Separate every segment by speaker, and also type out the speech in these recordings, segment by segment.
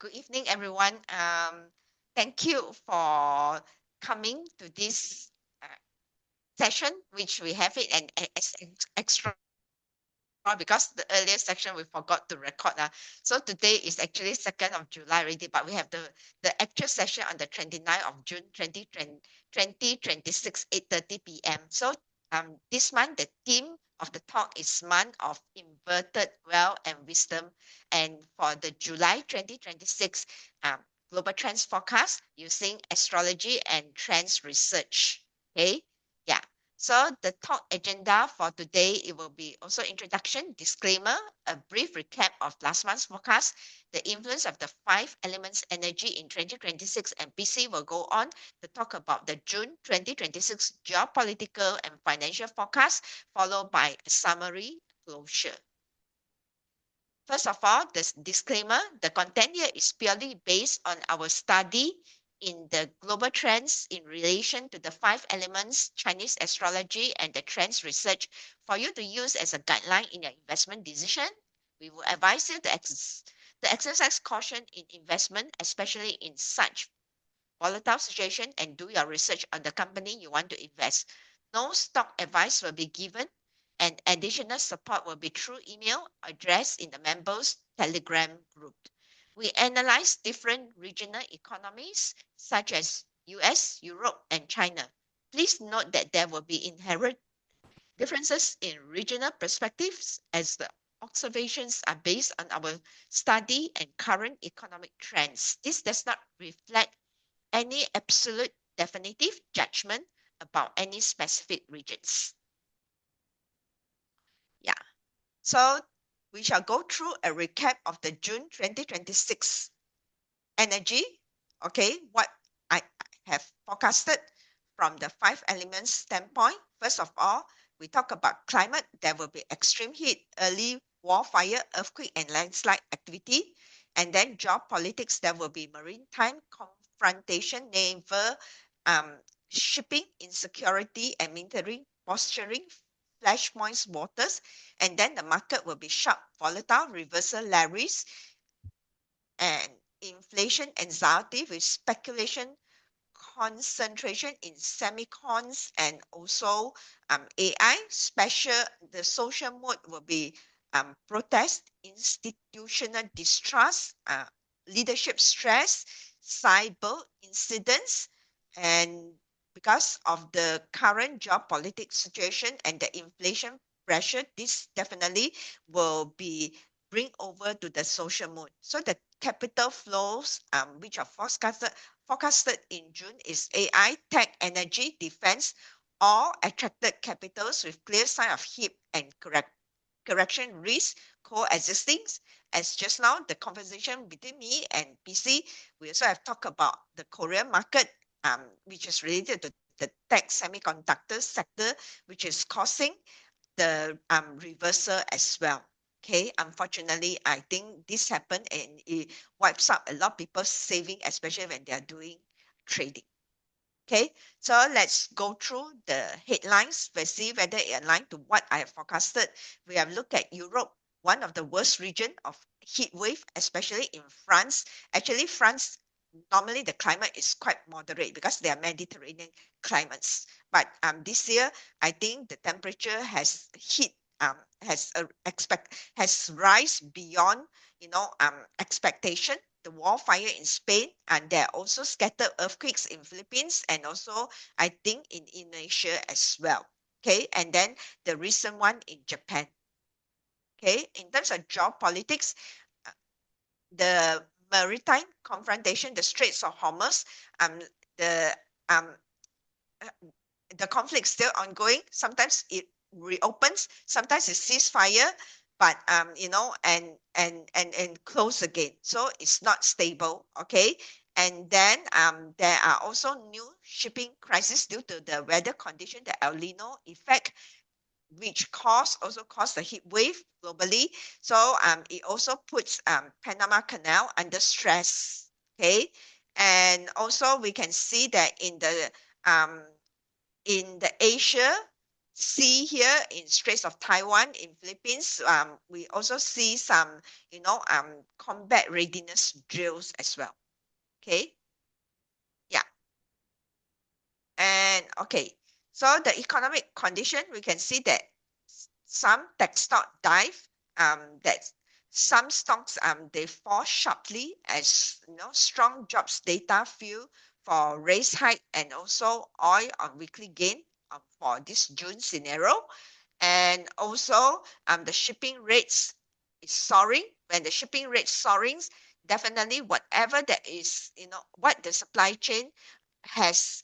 Speaker 1: Good evening, everyone. Thank you for coming to this session, which we have it and as extra because the earlier section we forgot to record. So today is actually 2nd of July already, but we have the actual session on the 29th of June 2026, 8:30 p.m. So this month, the theme of the talk is Month of Inverted Wealth and Wisdom. And for the July 2026 Global Trends Forecast using astrology and trends research. Okay, yeah. So the talk agenda for today, it will be also introduction, disclaimer, a brief recap of last month's forecast, the influence of the 5 elements energy in 2026, and PC will go on to talk about the June 2026 geopolitical and financial forecast, followed by a summary closure. First of all, this disclaimer, the content here is purely based on our study in the global trends in relation to the 5 elements, Chinese astrology, and the trends research for you to use as a guideline in your investment decision. We will advise you to exercise caution in investment, especially in such volatile situation, and do your research on the company you want to invest. No stock advice will be given, and additional support will be through email addressed in the members Telegram group. We analyze different regional economies such as US, Europe, and China. Please note that there will be inherent differences in regional perspectives as the observations are based on our study and current economic trends. This does not reflect any absolute definitive judgment about any specific regions. Yeah. So we shall go through a recap of the June 2026 energy. Okay, what I have forecasted from the 5 elements standpoint. First of all, we talk about climate. There will be extreme heat, early warfare, earthquake, and landslide activity. And then geopolitics, there will be maritime confrontation, naval shipping insecurity, and military posturing, flashpoints waters. And then the market will be sharp, volatile, reversal larries, and inflation anxiety with speculation concentration in semicons and also AI. The social mode will be protest, institutional distrust, leadership stress, cyber incidents, and because of the current geopolitical situation and the inflation pressure, this definitely will be bring over to the social mode. So the capital flows which are forecasted in June is AI, tech, energy, defense, all attracted capitals with clear sign of heat and correction risk coexisting. As just now, the conversation between me and PC, we also have talked about the Korean market, which is related to the tech semiconductor sector, which is causing the reversal as well. Okay, unfortunately, I think this happened and it wipes out a lot of people's saving, especially when they are doing trading. Okay, so let's go through the headlines. We'll see whether it aligns to what I have forecasted. We have looked at Europe, one of the worst region of heat wave, especially in France. Actually, France, normally the climate is quite moderate because they are Mediterranean climates. But this year, I think the temperature has hit has rise beyond expectation. The wildfire in Spain, and there are also scattered earthquakes in Philippines and also I think in Indonesia as well. Okay, and then the recent one in Japan. Okay, in terms of geopolitics, the maritime confrontation, the Straits of Hormuz, the um, the conflict still ongoing. Sometimes it reopens, sometimes it ceasefire, but and close again. So it's not stable. Okay. And then there are also new shipping crises due to the weather condition, the El Nino effect, which also caused the heat wave globally. So it also puts Panama Canal under stress. Okay. And also we can see that in the Asia, see here in Straits of Taiwan, in Philippines, we also see some, combat readiness drills as well. Okay. Yeah. And okay, so the economic condition, we can see that some tech stock dive, that some stocks they fall sharply as strong jobs data fuel for raise hike and also oil on weekly gain for this June scenario. And also the shipping rates is soaring. When the shipping rates soaring, definitely whatever that is, what the supply chain has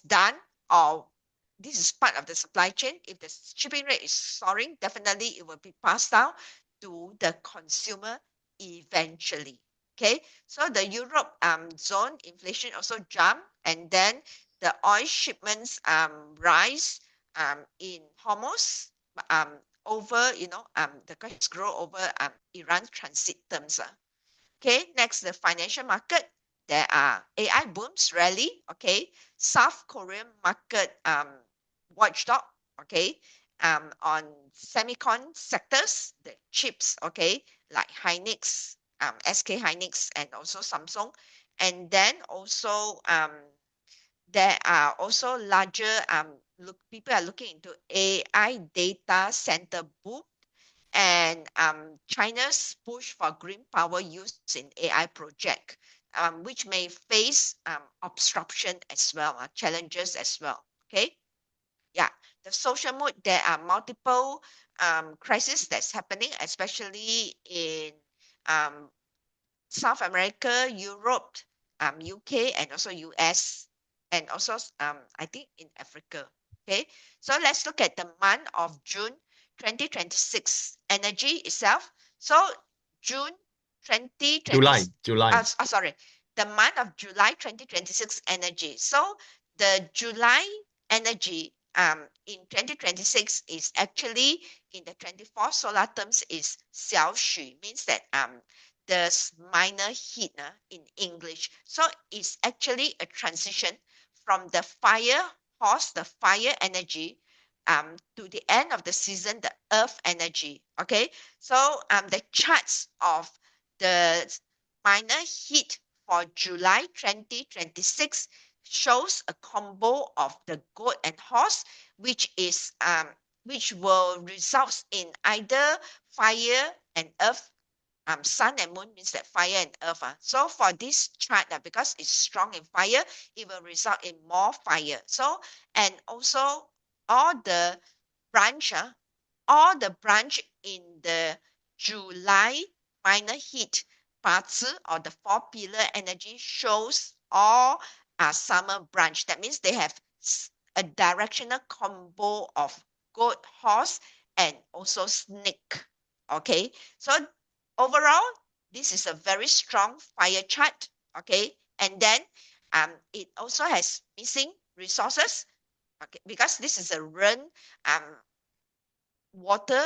Speaker 1: done, or this is part of the supply chain. If the shipping rate is soaring, definitely it will be passed down to the consumer eventually. Okay, so the Europe zone inflation also jumped, and then the oil shipments rise in Hormuz over the costs grow over Iran transit terms. Okay, next, the financial market. There are AI booms rally. Okay, South Korean market watchdog. Okay, on semicon sectors, the chips. Okay, like Hynix, SK Hynix, and also Samsung. And then also there are also larger people are looking into AI data center boom, and China's push for green power use in AI project, which may face obstruction as well, challenges as well. Okay, yeah, the social mood, there are multiple crises that's happening, especially in um, South America, Europe, UK, and also US, and also I think in Africa. Okay, so let's look at the month of June 2026 energy itself. So June 2020,
Speaker 2: July.
Speaker 1: sorry, the month of July 2026 energy. So the July energy in 2026 is actually in the 24 solar terms is 小许, means that the minor heat in English. So it's actually a transition from the fire horse, the fire energy, to the end of the season, the earth energy. Okay, so the charts of the minor heat for July 2026 shows a combo of the goat and horse, which is which will result in either fire and earth. Sun and moon means that fire and earth. So for this chart, because it's strong in fire, it will result in more fire. So, and also all the branch, all the branch in the July minor heat parts or the four pillar energy shows all summer branch. That means they have a directional combo of goat, horse, and also snake. Okay, so overall, this is a very strong fire chart. Okay, and then it also has missing resources. Okay, because this is a run water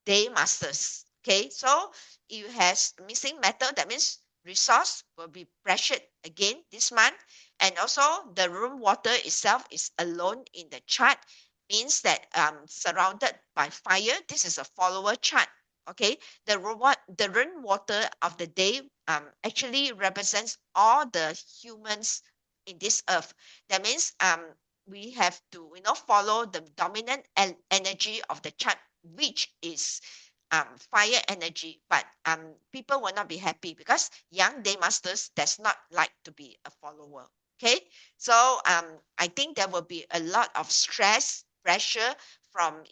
Speaker 1: day masters. Okay, so it has missing metal. That means resource will be pressured again this month. And also the room water itself is alone in the chart, means that surrounded by fire. This is a follower chart. Okay, the rain water of the day actually represents all the humans in this earth. That means we have to follow the dominant energy of the chart, which is fire energy. But people will not be happy because young day masters does not like to be a follower. Okay, so I think there will be a lot of stress, pressure from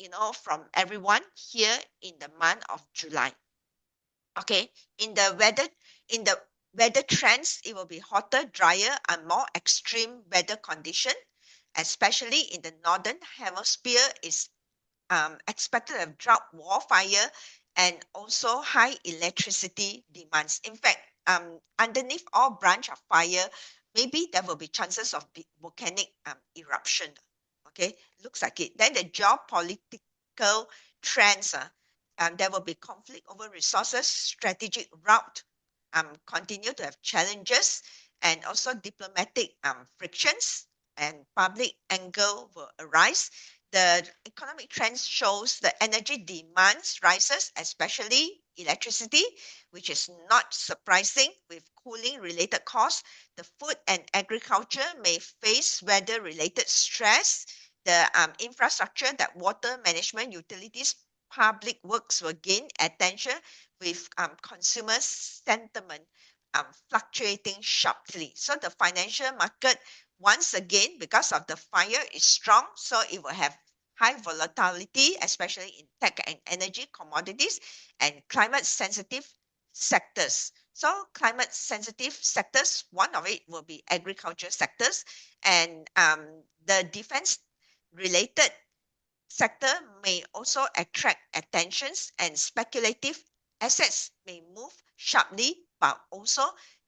Speaker 1: from everyone here in the month of July. Okay, in the weather trends, it will be hotter, drier, and more extreme weather condition, especially in the northern hemisphere. Is expected of drought, warfare, and also high electricity demands. In fact, underneath all branch of fire, maybe there will be chances of volcanic eruption. Okay, looks like it. Then the geopolitical trends, there will be conflict over resources, strategic route, continue to have challenges, and also diplomatic frictions and public anger will arise. the economic trends shows the energy demands rises, especially electricity, which is not surprising with cooling related costs. The food and agriculture may face weather related stress. The infrastructure, that water management, utilities, public works will gain attention with consumer sentiment fluctuating sharply. So the financial market, once again, because of the fire is strong, so it will have high volatility, especially in tech and energy commodities and climate sensitive sectors. So climate sensitive sectors, one of it will be agriculture sectors, and the defense related sector may also attract attentions, and speculative assets may move sharply but also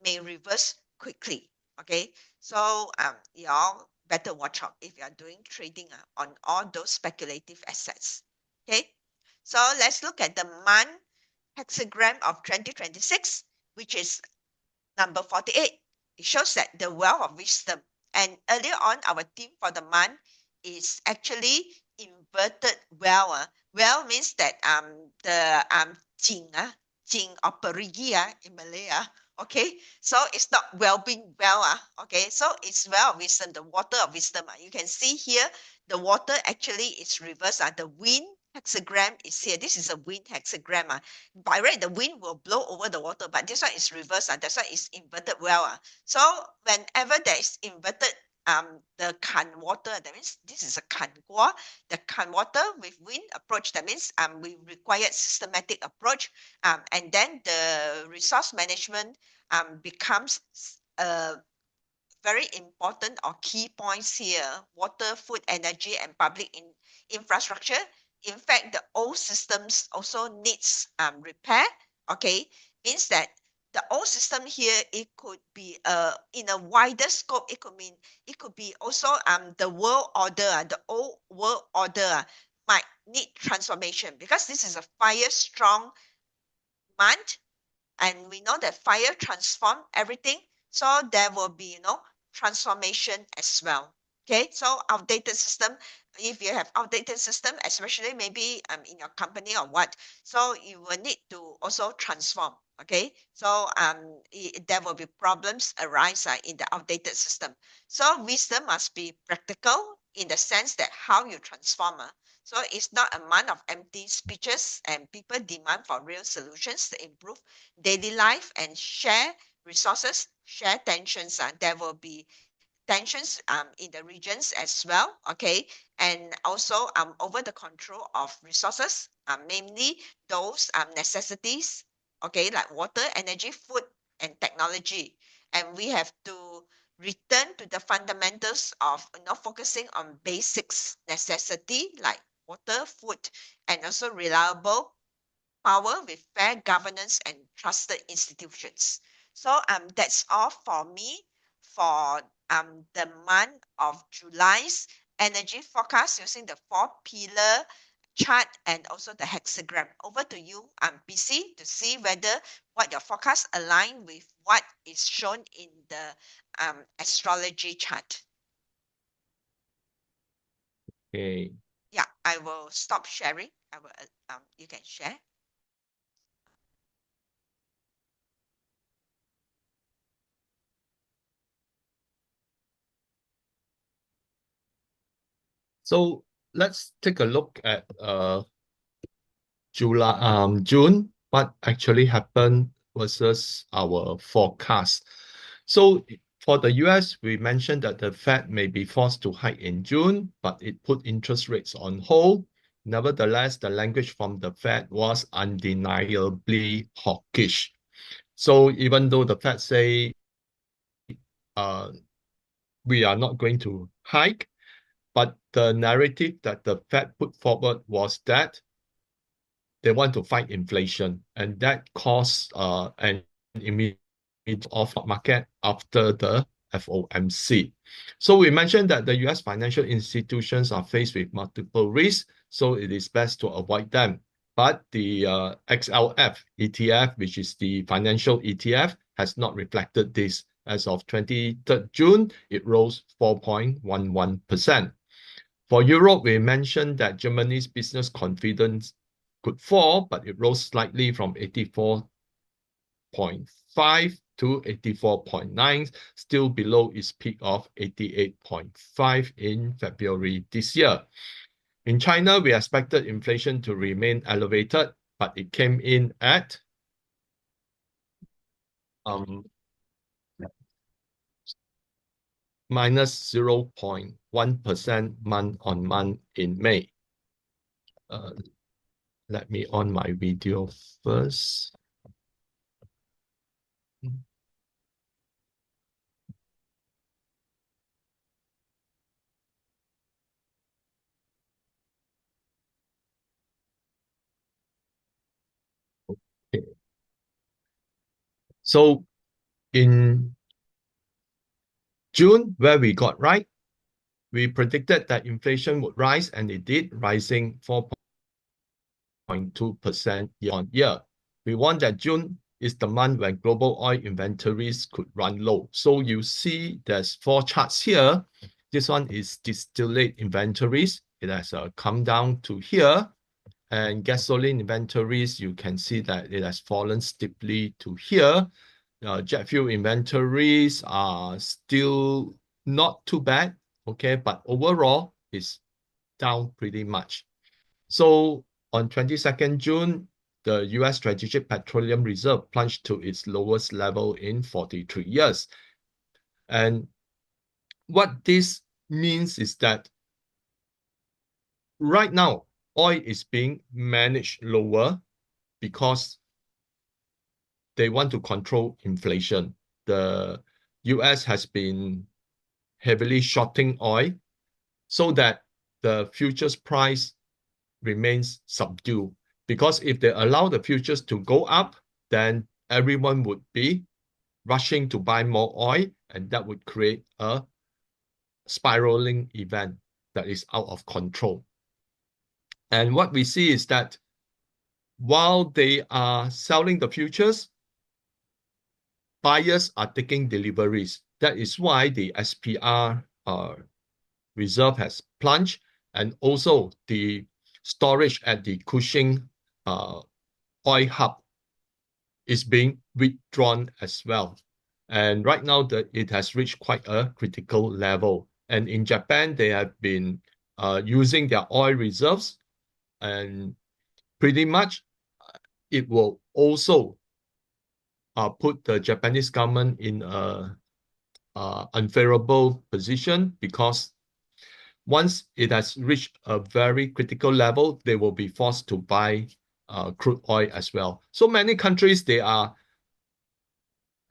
Speaker 1: may reverse quickly. Okay, so y'all better watch out if you are doing trading on all those speculative assets. Okay, so let's look at the month hexagram of 2026, which is number 48. It shows that the well of wisdom. And earlier on, our theme for the month is actually inverted well. Well means that the jing, jing or perigi in Malay. Okay, so it's not well-being well. Okay, so it's well of wisdom, the water of wisdom. You can see here the water actually is reversed. The wind hexagram is here. This is a wind hexagram. By right, the wind will blow over the water, but this one is reversed. That's why it's inverted well. So whenever there is inverted the kan water, that means this is a kan gua. The kan water with wind approach, that means we require systematic approach, and then the resource management becomes very important or key points here: water, food, energy, and public infrastructure. In fact, the old systems also needs repair. Okay, means that the old system here, it could be in a wider scope. It could be also the world order, the old world order might need transformation, because this is a fire strong month, and we know that fire transform everything, so there will be transformation as well. Okay, so outdated system, if you have outdated system, especially maybe in your company or what, so you will need to also transform. Okay, so there will be problems arise in the outdated system. So wisdom must be practical in the sense that how you transform. So it's not a month of empty speeches, and people demand for real solutions to improve daily life and share resources, share tensions. There will be tensions in the regions as well. Okay, and also over the control of resources, mainly those necessities. Okay, like water, energy, food, and technology. And we have to return to the fundamentals of focusing on basics necessity like water, food, and also reliable power with fair governance and trusted institutions. So that's all for me for the month of July's energy forecast using the 4 pillar chart and also the hexagram. Over to you, BC, to see whether what your forecast align with what is shown in the astrology chart.
Speaker 2: Okay.
Speaker 1: Yeah, I will stop sharing. I will you can share.
Speaker 2: So let's take a look at June, what actually happened versus our forecast. So for the US, we mentioned that the Fed may be forced to hike in June, but it put interest rates on hold. Nevertheless, the language from the Fed was undeniably hawkish. So even though the Fed say uh, we are not going to hike, but the narrative that the Fed put forward was that they want to fight inflation, and that caused an immediate off market after the FOMC. So we mentioned that the US financial institutions are faced with multiple risks, so it is best to avoid them. But the XLF ETF, which is the financial ETF, has not reflected this. As of 23rd June, it rose 4.11%. For Europe, we mentioned that Germany's business confidence could fall, but it rose slightly from 84.5 to 84.9, still below its peak of 88.5 in February this year. In China, we expected inflation to remain elevated, but it came in at minus 0.1% month on month in May. Let me on my video first. Okay. So in June, where we got right, we predicted that inflation would rise, and it did, rising 4.2% year on year. We warned that June is the month when global oil inventories could run low. So you see there's 4 charts here. This one is distillate inventories. It has come down to here. And gasoline inventories, you can see that it has fallen steeply to here. Jet fuel inventories are still not too bad, okay, but overall it's down pretty much. So on 22nd June, the US Strategic Petroleum Reserve plunged to its lowest level in 43 years. And what this means is that right now, oil is being managed lower because they want to control inflation. The US has been heavily shorting oil so that the futures price remains subdued. Because if they allow the futures to go up, then everyone would be rushing to buy more oil, and that would create a spiraling event that is out of control. And what we see is that while they are selling the futures, buyers are taking deliveries. That is why the SPR reserve has plunged, and also the storage at the Cushing oil hub is being withdrawn as well. And right now, it has reached quite a critical level. And in Japan, they have been using their oil reserves, and pretty much it will also put the Japanese government in a unfavorable position, because once it has reached a very critical level, they will be forced to buy crude oil as well. So many countries, they are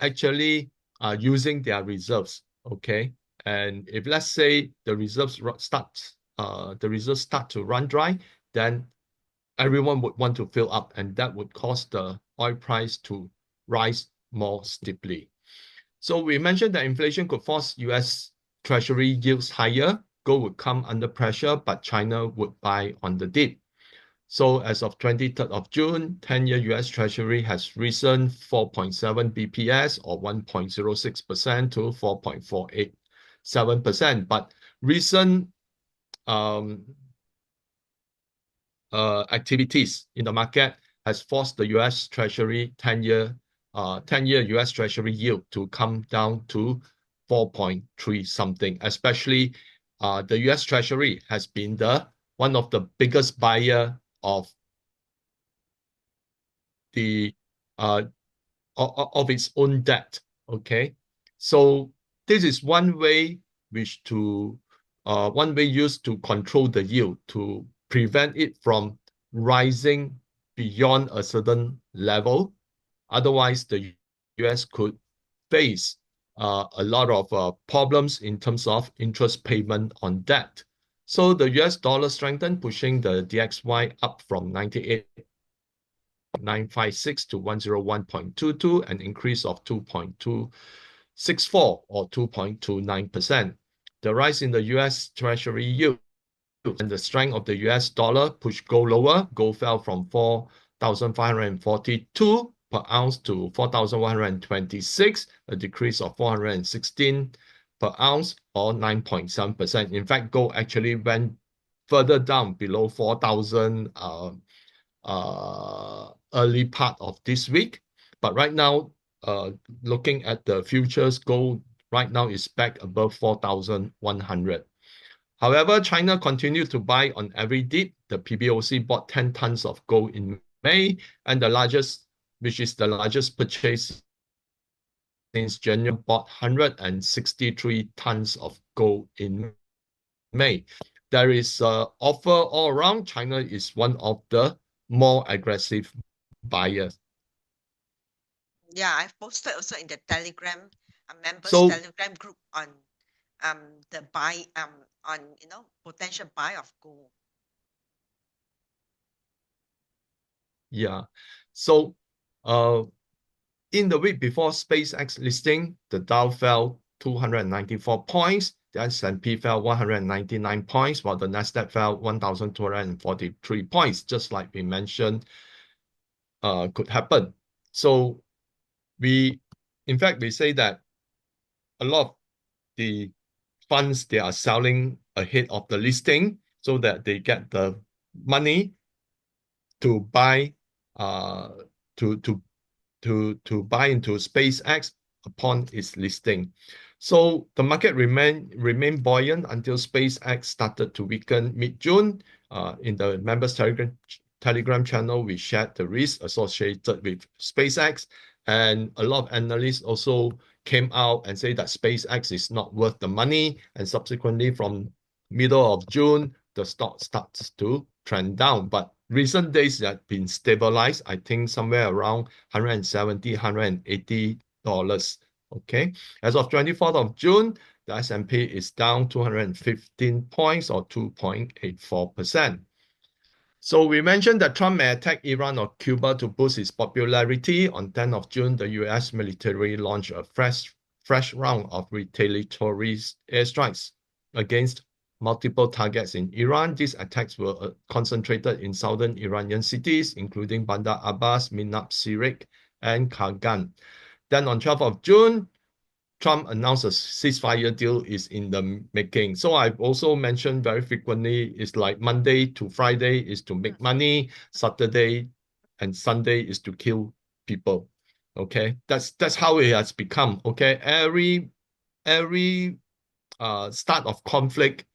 Speaker 2: actually using their reserves, okay? And if, let's say, the reserves start to run dry, then everyone would want to fill up, and that would cause the oil price to rise more steeply. So we mentioned that inflation could force US Treasury yields higher. Gold would come under pressure, but China would buy on the dip. So as of 23rd of June, 10-year US Treasury has risen 4.7 BPS or 1.06% to 4.487%. But recent activities in the market has forced the US Treasury 10-year US Treasury yield to come down to 4.3 something. Especially the US Treasury has been one of the biggest buyer of the of its own debt. Okay, so this is one way used to control the yield, to prevent it from rising beyond a certain level. Otherwise, the US could face a lot of problems in terms of interest payment on debt. So the US dollar strengthened, pushing the DXY up from 98.956 to 101.22, an increase of 2.264 or 2.29%. The rise in the US Treasury yield and the strength of the US dollar pushed gold lower. Gold fell from 4,542 per ounce to 4,126, a decrease of 416 per ounce or 9.7%. In fact, gold actually went further down below 4,000 early part of this week. But right now, looking at the futures, gold right now is back above 4,100. However, China continued to buy on every dip. The PBOC bought 10 tons of gold in May, and which is the largest purchase since January, bought 163 tons of gold in May. There is offer all around. China is one of the more aggressive buyers.
Speaker 1: Yeah, I've posted also in the Telegram, members
Speaker 2: So
Speaker 1: Telegram group on the buy on potential buy of gold.
Speaker 2: yeah, so in the week before SpaceX listing, the Dow fell 294 points, the S&P fell 199 points, while the Nasdaq fell 1,243 points, just like we mentioned could happen. So in fact, we say that a lot of the funds, they are selling ahead of the listing so that they get the money to buy uh, to buy into SpaceX upon its listing. So the market remained buoyant until SpaceX started to weaken mid-June. In the members Telegram channel, we shared the risk associated with SpaceX, and a lot of analysts also came out and say that SpaceX is not worth the money. And subsequently, from middle of June, the stock starts to trend down. But recent days have been stabilized, I think somewhere around $170, $180. Okay. As of 24th of June, the S&P is down 215 points or 2.84%. So we mentioned that Trump may attack Iran or Cuba to boost his popularity. On 10th of June, the US military launched a fresh round of retaliatory airstrikes against multiple targets in Iran. These attacks were concentrated in southern Iranian cities, including Bandar Abbas, Minab Sirik, and Kargan. Then on 12th of June, Trump announced a ceasefire deal is in the making. So I've also mentioned very frequently, it's like Monday to Friday is to make money, Saturday and Sunday is to kill people. Okay, that's how it has become. Okay, every start of conflict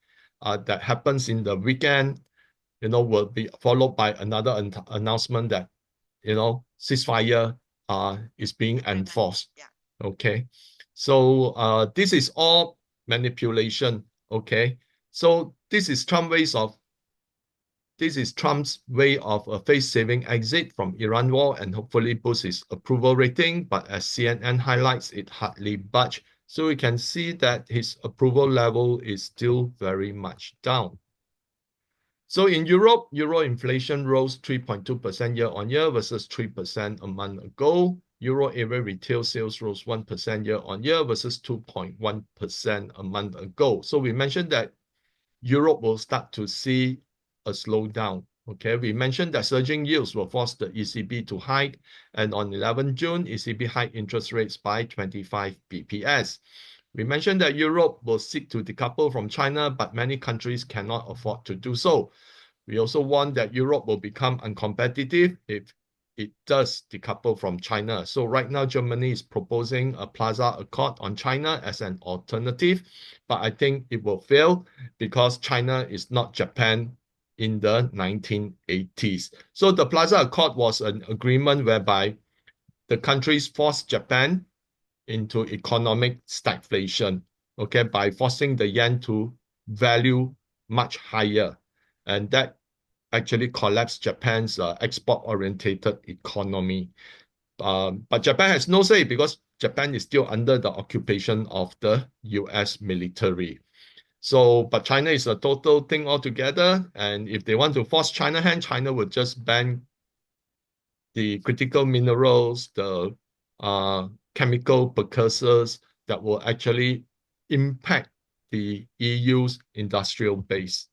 Speaker 2: that happens in the weekend, will be followed by another announcement that ceasefire is being enforced.
Speaker 1: Yeah.
Speaker 2: Okay, so this is all manipulation. Okay, so this is Trump's way of a face-saving exit from Iran war and hopefully boost his approval rating. But as CNN highlights, it hardly budged. So we can see that his approval level is still very much down. So in Europe, Euro inflation rose 3.2% year on year versus 3% a month ago. Euro area retail sales rose 1% year on year versus 2.1% a month ago. So we mentioned that Europe will start to see a slowdown. Okay, we mentioned that surging yields will force the ECB to hike, and on 11 June, ECB hiked interest rates by 25 BPS. We mentioned that Europe will seek to decouple from China, but many countries cannot afford to do so. We also warn that Europe will become uncompetitive if it does decouple from China. So right now, Germany is proposing a Plaza Accord on China as an alternative, but I think it will fail because China is not Japan in the 1980s. So the Plaza Accord was an agreement whereby the countries forced Japan into economic stagflation, okay, by forcing the yen to value much higher. And that actually collapsed Japan's export-orientated economy. But Japan has no say because Japan is still under the occupation of the US military. So, but China is a total thing altogether. And if they want to force China hand, China would just ban the critical minerals, the chemical precursors that will actually impact the EU's industrial base.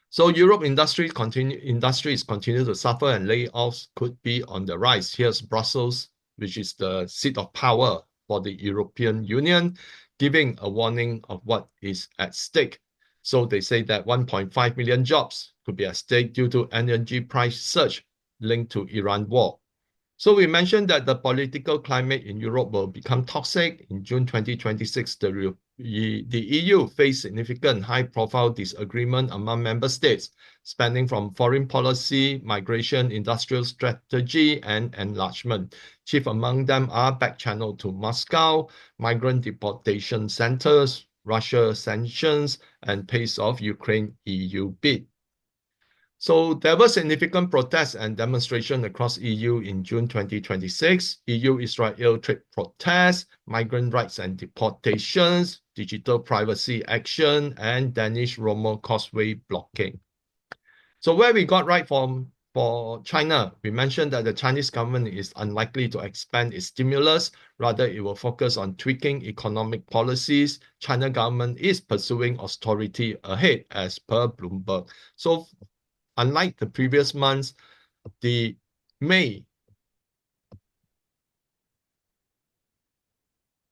Speaker 2: So Europe industries continue to suffer and layoffs could be on the rise. Here's Brussels, which is the seat of power for the European Union, giving a warning of what is at stake. So they say that 1.5 million jobs could be at stake due to energy price surge linked to Iran war. So we mentioned that the political climate in Europe will become toxic. In June 2026, the EU faced significant high-profile disagreement among member states, spanning from foreign policy, migration, industrial strategy, and enlargement. Chief among them are back channel to Moscow, migrant deportation centers, Russia sanctions, and pace of Ukraine EU bid. So there were significant protests and demonstrations across EU in June 2026, EU-Israel trade protests, migrant rights and deportations, digital privacy action, and Danish-Roma causeway blocking. So where we got right from for China, we mentioned that the Chinese government is unlikely to expand its stimulus. Rather, it will focus on tweaking economic policies. China government is pursuing austerity ahead, as per Bloomberg. So unlike the previous months, the May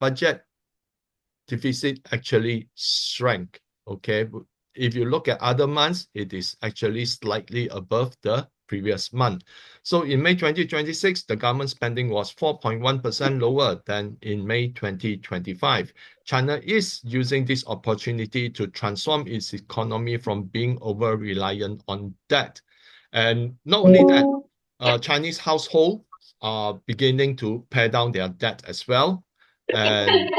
Speaker 2: budget deficit actually shrank. Okay, if you look at other months, it is actually slightly above the previous month. So in May 2026, the government spending was 4.1% lower than in May 2025. China is using this opportunity to transform its economy from being over-reliant on debt. And not only that, Chinese households are beginning to pay down their debt as well. And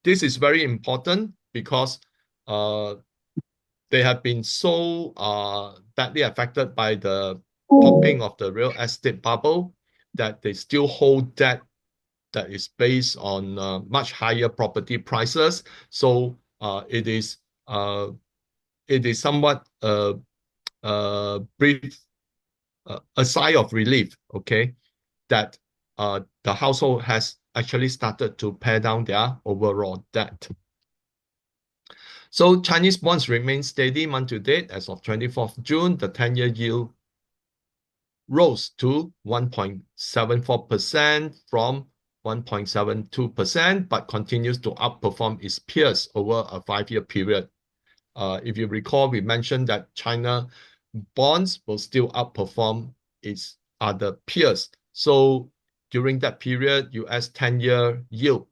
Speaker 2: this is very important because uh, they have been so badly affected by the popping of the real estate bubble that they still hold debt that is based on much higher property prices. So it is somewhat brief, a sigh of relief, okay, that the household has actually started to pay down their overall debt. So Chinese bonds remain steady month to date. As of 24th June, the 10-year yield rose to 1.74% from 1.72%, but continues to outperform its peers over a 5-year period. If you recall, we mentioned that China bonds will still outperform its other peers. So during that period, US 10-year yield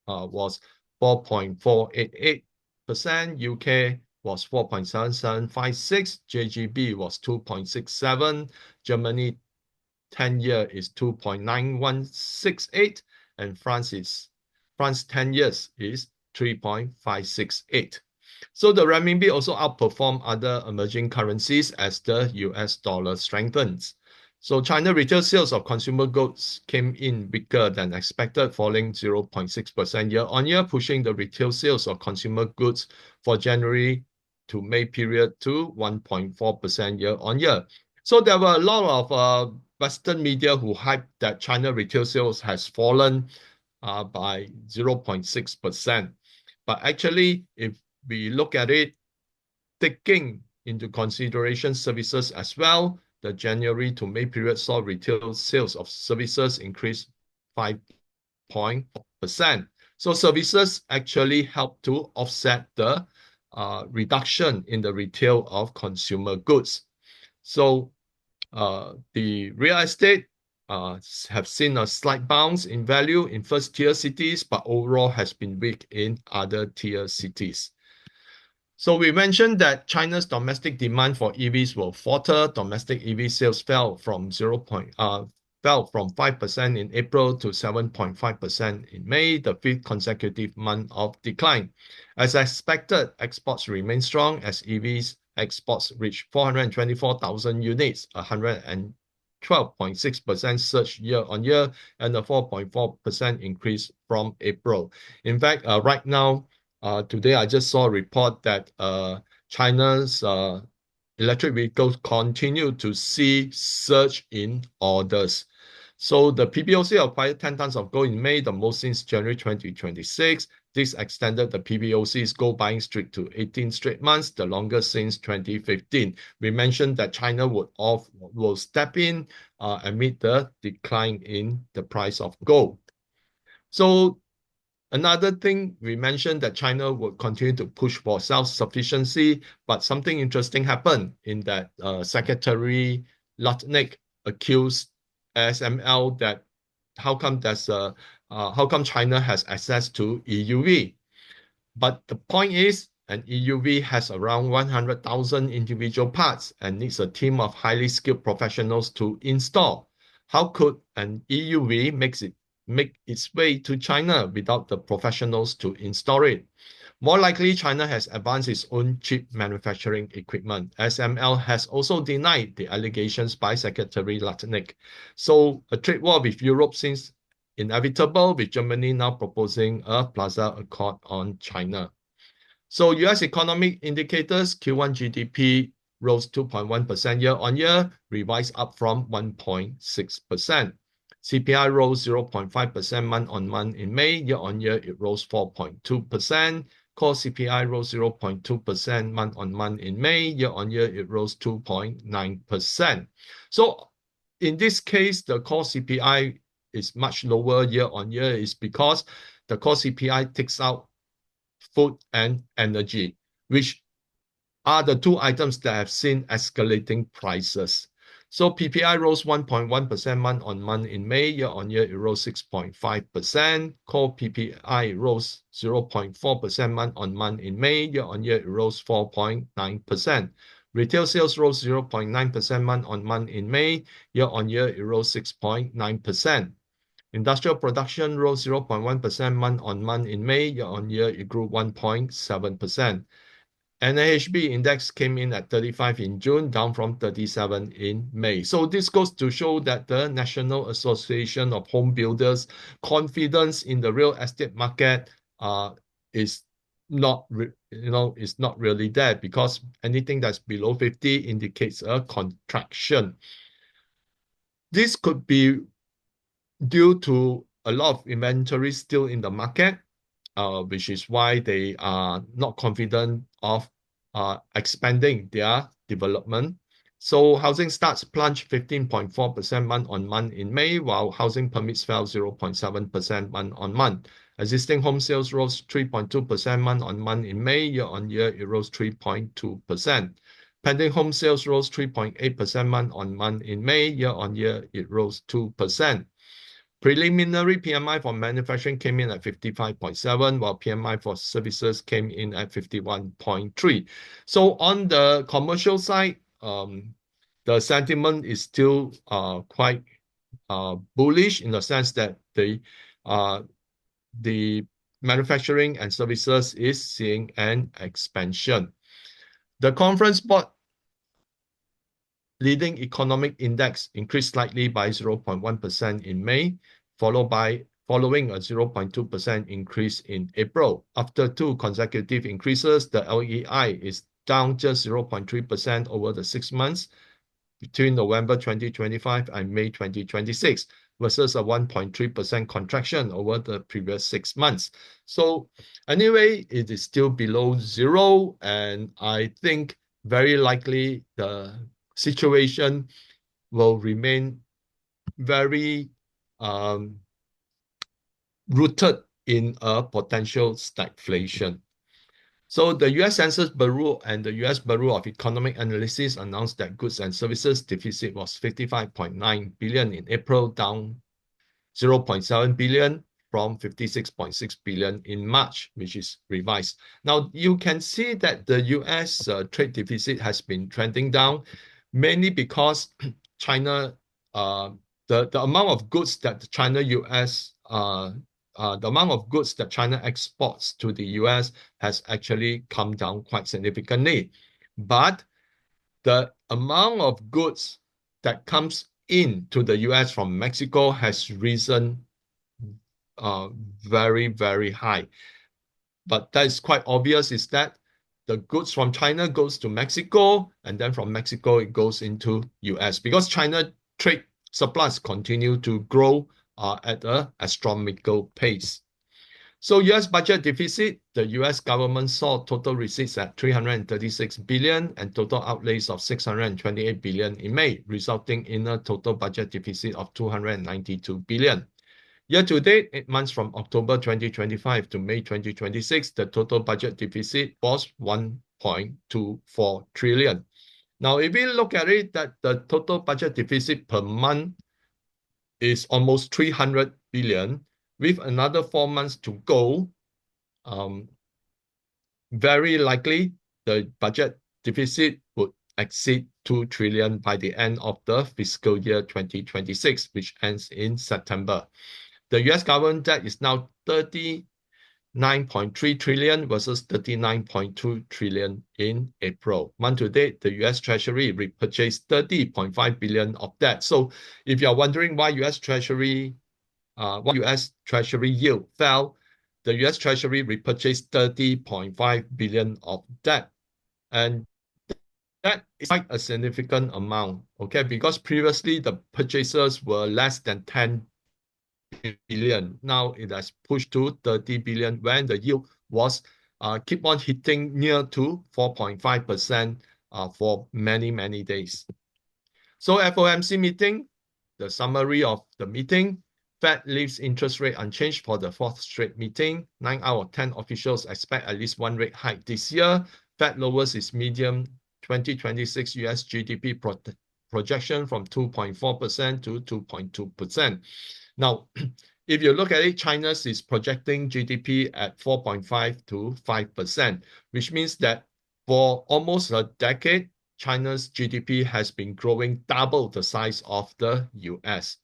Speaker 2: was 4.488%, UK was 4.7756, JGB was 2.67, Germany 10-year is 2.9168, and France 10 years is 3.568. So the renminbi also outperformed other emerging currencies as the US dollar strengthens. So China retail sales of consumer goods came in weaker than expected, falling 0.6% year-on-year, pushing the retail sales of consumer goods for January to May period to 1.4% year-on-year. So there were a lot of Western media who hyped that China retail sales has fallen by 0.6%. But actually, if we look at it, taking into consideration services as well, the January to May period saw retail sales of services increase 5%. So services actually help to offset the reduction in the retail of consumer goods. So the real estate have seen a slight bounce in value in first-tier cities, but overall has been weak in other tier cities. So we mentioned that China's domestic demand for EVs will falter. Domestic EV sales fell from 5% in April to 7.5% in May, the 5th consecutive month of decline. As expected, exports remain strong as EVs exports reached 424,000 units, 112.6% surge year-on-year, and a 4.4% increase from April. In fact, right now, today I just saw a report that China's electric vehicles continue to see surge in orders. So the PBOC acquired 10 tons of gold in May, the most since January 2026. This extended the PBOC's gold buying streak to 18 straight months, the longest since 2015. We mentioned that China will step in amid the decline in the price of gold. So Another thing, we mentioned that China will continue to push for self-sufficiency, but something interesting happened in that Secretary Lutnick accused SML that how come China has access to EUV? But the point is, an EUV has around 100,000 individual parts and needs a team of highly skilled professionals to install. How could an EUV make its way to China without the professionals to install it? More likely, China has advanced its own chip manufacturing equipment. SML has also denied the allegations by Secretary Lutnick. So a trade war with Europe seems inevitable, with Germany now proposing a Plaza Accord on China. So US economic indicators, Q1 GDP rose 2.1% year-on-year, revised up from 1.6%. CPI rose 0.5% month-on-month in May. Year-on-year, it rose 4.2%. Core CPI rose 0.2% month-on-month in May. Year-on-year, it rose 2.9%. So in this case, the core CPI is much lower year-on-year is because the core CPI takes out food and energy, which are the two items that have seen escalating prices. So PPI rose 1.1% month-on-month in May. Year-on-year, it rose 6.5%. Core PPI rose 0.4% month-on-month in May. Year-on-year, it rose 4.9%. Retail sales rose 0.9% month-on-month in May. Year-on-year, it rose 6.9%. Industrial production rose 0.1% month-on-month in May. Year-on-year, it grew 1.7%. NAHB index came in at 35 in June, down from 37 in May. So this goes to show that the National Association of Home Builders confidence in the real estate market is not really there, because anything that's below 50 indicates a contraction. This could be due to a lot of inventory still in the market, which is why they are not confident of expanding their development. So housing starts plunged 15.4% month-on-month in May, while housing permits fell 0.7% month-on-month. Existing home sales rose 3.2% month-on-month in May. Year-on-year, it rose 3.2%. Pending home sales rose 3.8% month-on-month in May. Year-on-year, it rose 2%. Preliminary PMI for manufacturing came in at 55.7, while PMI for services came in at 51.3. So on the commercial side, the sentiment is still quite bullish, in the sense that the manufacturing and services is seeing an expansion. The Conference Board leading economic index increased slightly by 0.1% in May, following a 0.2% increase in April. After two consecutive increases, the LEI is down just 0.3% over the 6 months between November 2025 and May 2026, versus a 1.3% contraction over the previous 6 months. So anyway, it is still below zero, and I think very likely the situation will remain very rooted in a potential stagflation. So the US Census Bureau and the US Bureau of Economic Analysis announced that goods and services deficit was 55.9 billion in April, down 0.7 billion from 56.6 billion in March, which is revised. Now, you can see that the US trade deficit has been trending down, mainly because China, the amount of goods that the amount of goods that China exports to the US has actually come down quite significantly. But the amount of goods that comes into the US from Mexico has risen very, very high. But that is quite obvious, is that the goods from China goes to Mexico, and then from Mexico it goes into US, because China trade surplus continue to grow at an astronomical pace. So US budget deficit, the US government saw total receipts at 336 billion and total outlays of 628 billion in May, resulting in a total budget deficit of 292 billion. Year to date, 8 months from October 2025 to May 2026, the total budget deficit was 1.24 trillion. Now, if we look at it, that the total budget deficit per month is almost 300 billion, with another 4 months to go. Very likely, the budget deficit would exceed 2 trillion by the end of the fiscal year 2026, which ends in September. The US government debt is now 39.3 trillion versus 39.2 trillion in April. Month to date, the US Treasury repurchased 30.5 billion of debt. So if you're wondering why US Treasury yield fell, the US Treasury repurchased 30.5 billion of debt. And that is quite a significant amount, okay? Because previously the purchases were less than 10 billion. Now it has pushed to 30 billion when the yield was keep on hitting near to 4.5% for many, many days. So FOMC meeting, the summary of the meeting, Fed leaves interest rate unchanged for the fourth straight meeting. 9 out of 10 officials expect at least one rate hike this year. Fed lowers its medium 2026 US GDP projection from 2.4% to 2.2%. Now, if you look at it, China is projecting GDP at 4.5 to 5%, which means that for almost a decade, China's GDP has been growing double the size of the US.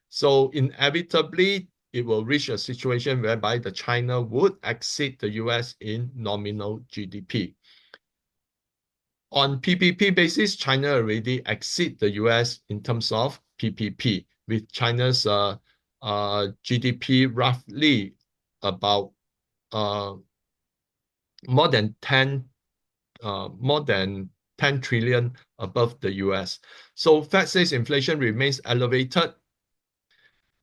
Speaker 2: So inevitably, it will reach a situation whereby the China would exceed the US in nominal GDP. On PPP basis, China already exceed the US in terms of PPP, with China's GDP roughly about more than 10 trillion above the US. So Fed says inflation remains elevated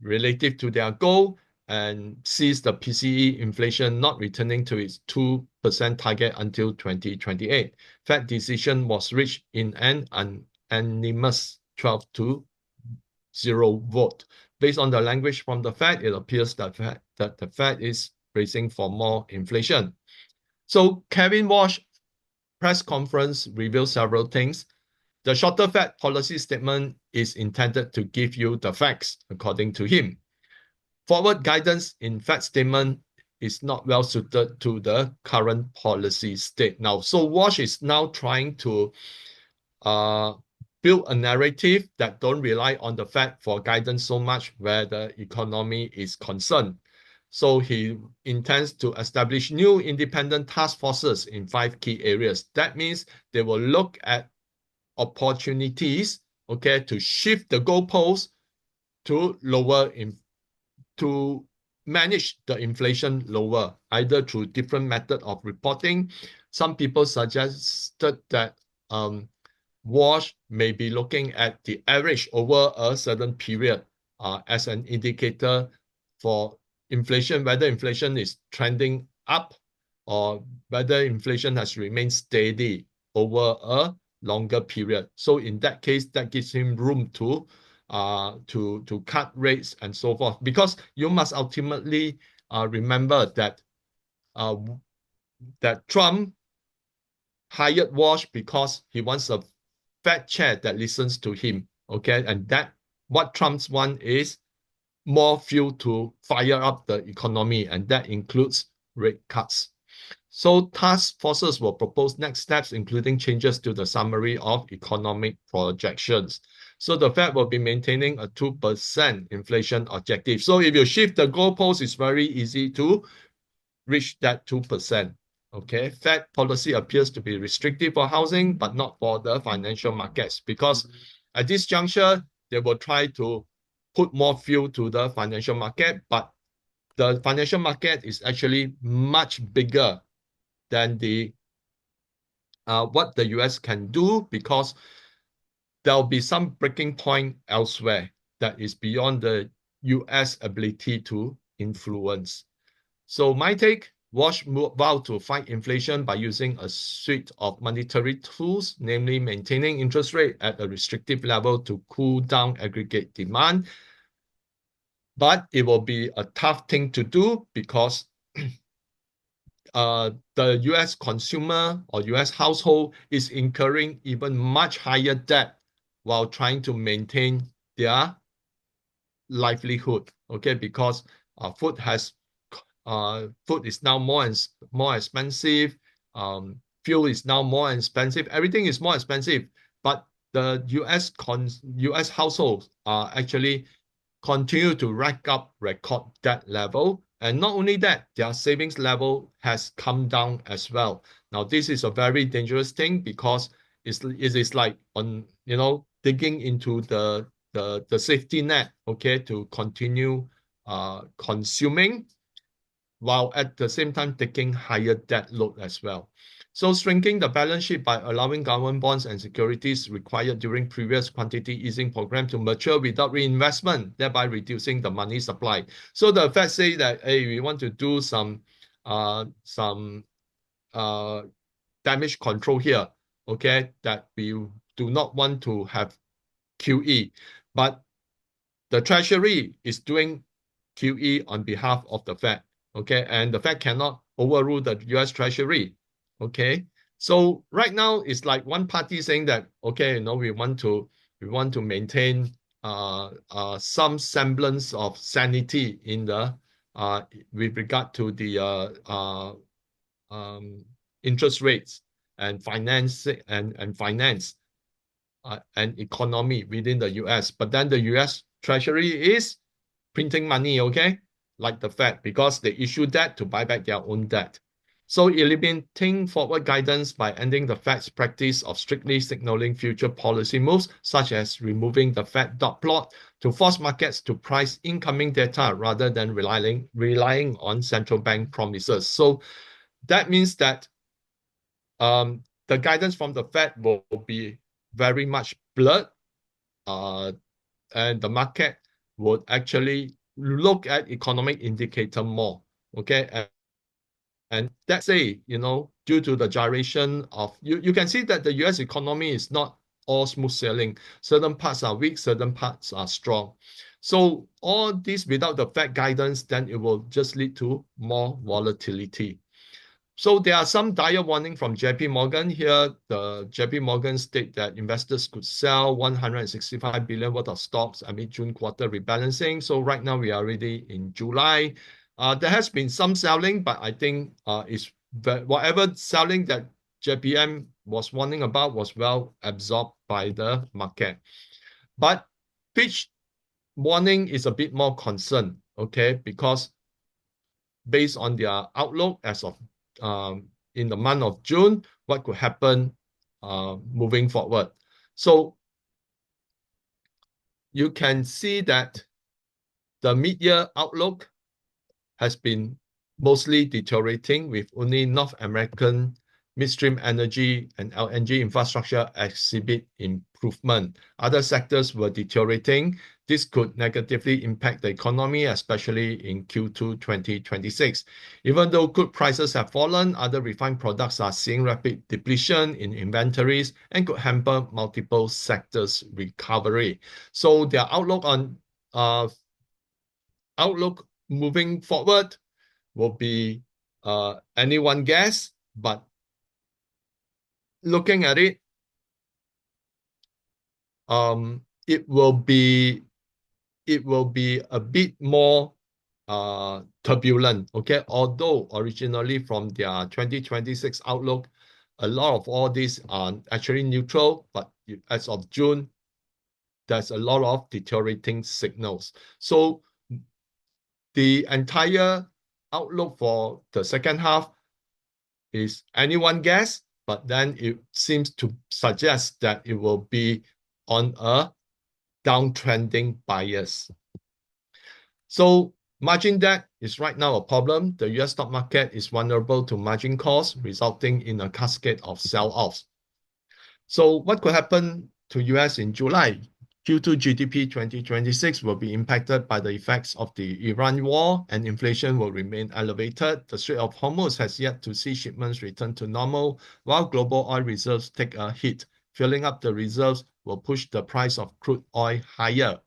Speaker 2: relative to their goal and sees the PCE inflation not returning to its 2% target until 2028. Fed decision was reached in an unanimous 12-0 vote. Based on the language from the Fed, it appears that the Fed is bracing for more inflation. So Kevin Walsh press conference revealed several things. The shorter Fed policy statement is intended to give you the facts, according to him. Forward guidance in Fed statement is not well suited to the current policy state now. So Walsh is now trying to build a narrative that don't rely on the Fed for guidance so much where the economy is concerned. So he intends to establish new independent task forces in 5 key areas. That means they will look at opportunities, okay, to shift the goalposts to to manage the inflation lower, either through different method of reporting. Some people suggested that Walsh may be looking at the average over a certain period as an indicator for inflation, whether inflation is trending up or whether inflation has remained steady over a longer period. So in that case, that gives him room to cut rates and so forth. Because you must ultimately remember that that Trump hired Walsh because he wants a Fed chair that listens to him. Okay, and that what Trump's want is more fuel to fire up the economy, and that includes rate cuts. So task forces will propose next steps, including changes to the summary of economic projections. So the Fed will be maintaining a 2% inflation objective. So if you shift the goalpost, it's very easy to reach that 2%. Okay, Fed policy appears to be restrictive for housing, but not for the financial markets, because at this juncture, they will try to put more fuel to the financial market, but the financial market is actually much bigger than the what the US can do, because there'll be some breaking point elsewhere that is beyond the US ability to influence. So my take, Walsh vowed to fight inflation by using a suite of monetary tools, namely maintaining interest rate at a restrictive level to cool down aggregate demand, But it will be a tough thing to do because the US consumer or US household is incurring even much higher debt while trying to maintain their livelihood. Okay, because food is now more expensive. Fuel is now more expensive. Everything is more expensive. But the US households are actually continue to rack up record debt level. And not only that, their savings level has come down as well. Now, this is a very dangerous thing because it is like digging into the safety net, okay, to continue consuming while at the same time taking higher debt load as well. So shrinking the balance sheet by allowing government bonds and securities required during previous quantity easing program to mature without reinvestment, thereby reducing the money supply. So the Fed say that, hey, we want to do some damage control here, okay, that we do not want to have QE, but the Treasury is doing QE on behalf of the Fed, okay, and the Fed cannot overrule the US Treasury, okay. So right now it's like one party saying that, okay, we want to maintain some semblance of sanity in the with regard to the um, interest rates and finance and economy within the US. But then the US Treasury is printing money, okay, like the Fed, because they issue debt to buy back their own debt. So eliminating forward guidance by ending the Fed's practice of strictly signaling future policy moves, such as removing the Fed dot plot to force markets to price incoming data rather than relying on central bank promises. So that means that the guidance from the Fed will be very much blurred, and the market would actually look at economic indicator more. Okay, and that's due to the gyration of you can see that the US economy is not all smooth sailing. Certain parts are weak, certain parts are strong. So all this without the Fed guidance, then it will just lead to more volatility. So there are some dire warning from JP Morgan here. The JP Morgan state that investors could sell 165 billion worth of stocks amid June quarter rebalancing. So right now we are already in July. There has been some selling, but I think whatever selling that JPM was warning about was well absorbed by the market. But Fitch warning is a bit more concern, okay, because based on their outlook as of in the month of June, what could happen moving forward. So you can see that the mid-year outlook has been mostly deteriorating, with only North American midstream energy and LNG infrastructure exhibit improvement. Other sectors were deteriorating. This could negatively impact the economy, especially in Q2 2026. Even though crude prices have fallen, other refined products are seeing rapid depletion in inventories and could hamper multiple sectors' recovery. So their outlook moving forward will be anyone guess, but looking at it, it will be a bit more turbulent. Okay, although originally from their 2026 outlook, a lot of all these are actually neutral, but as of June, there's a lot of deteriorating signals. So the entire outlook for the second half is anyone guess, but then it seems to suggest that it will be on a downtrending bias. So margin debt is right now a problem. The US stock market is vulnerable to margin calls, resulting in a cascade of sell-offs. So what could happen to US in July? Q2 GDP 2026 will be impacted by the effects of the Iran war, and inflation will remain elevated. The Strait of Hormuz has yet to see shipments return to normal, while global oil reserves take a hit. Filling up the reserves will push the price of crude oil higher.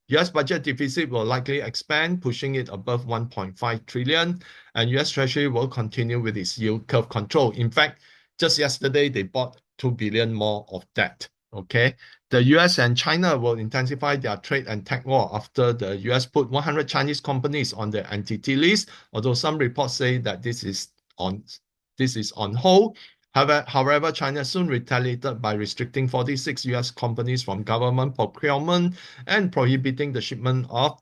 Speaker 2: US budget deficit will likely expand, pushing it above 1.5 trillion, and US Treasury will continue with its yield curve control. In fact, just yesterday, they bought 2 billion more of debt. Okay, the US and China will intensify their trade and tech war after the US put 100 Chinese companies on the entity list, although some reports say that this is on hold. However, China soon retaliated by restricting 46 US companies from government procurement and prohibiting the shipment of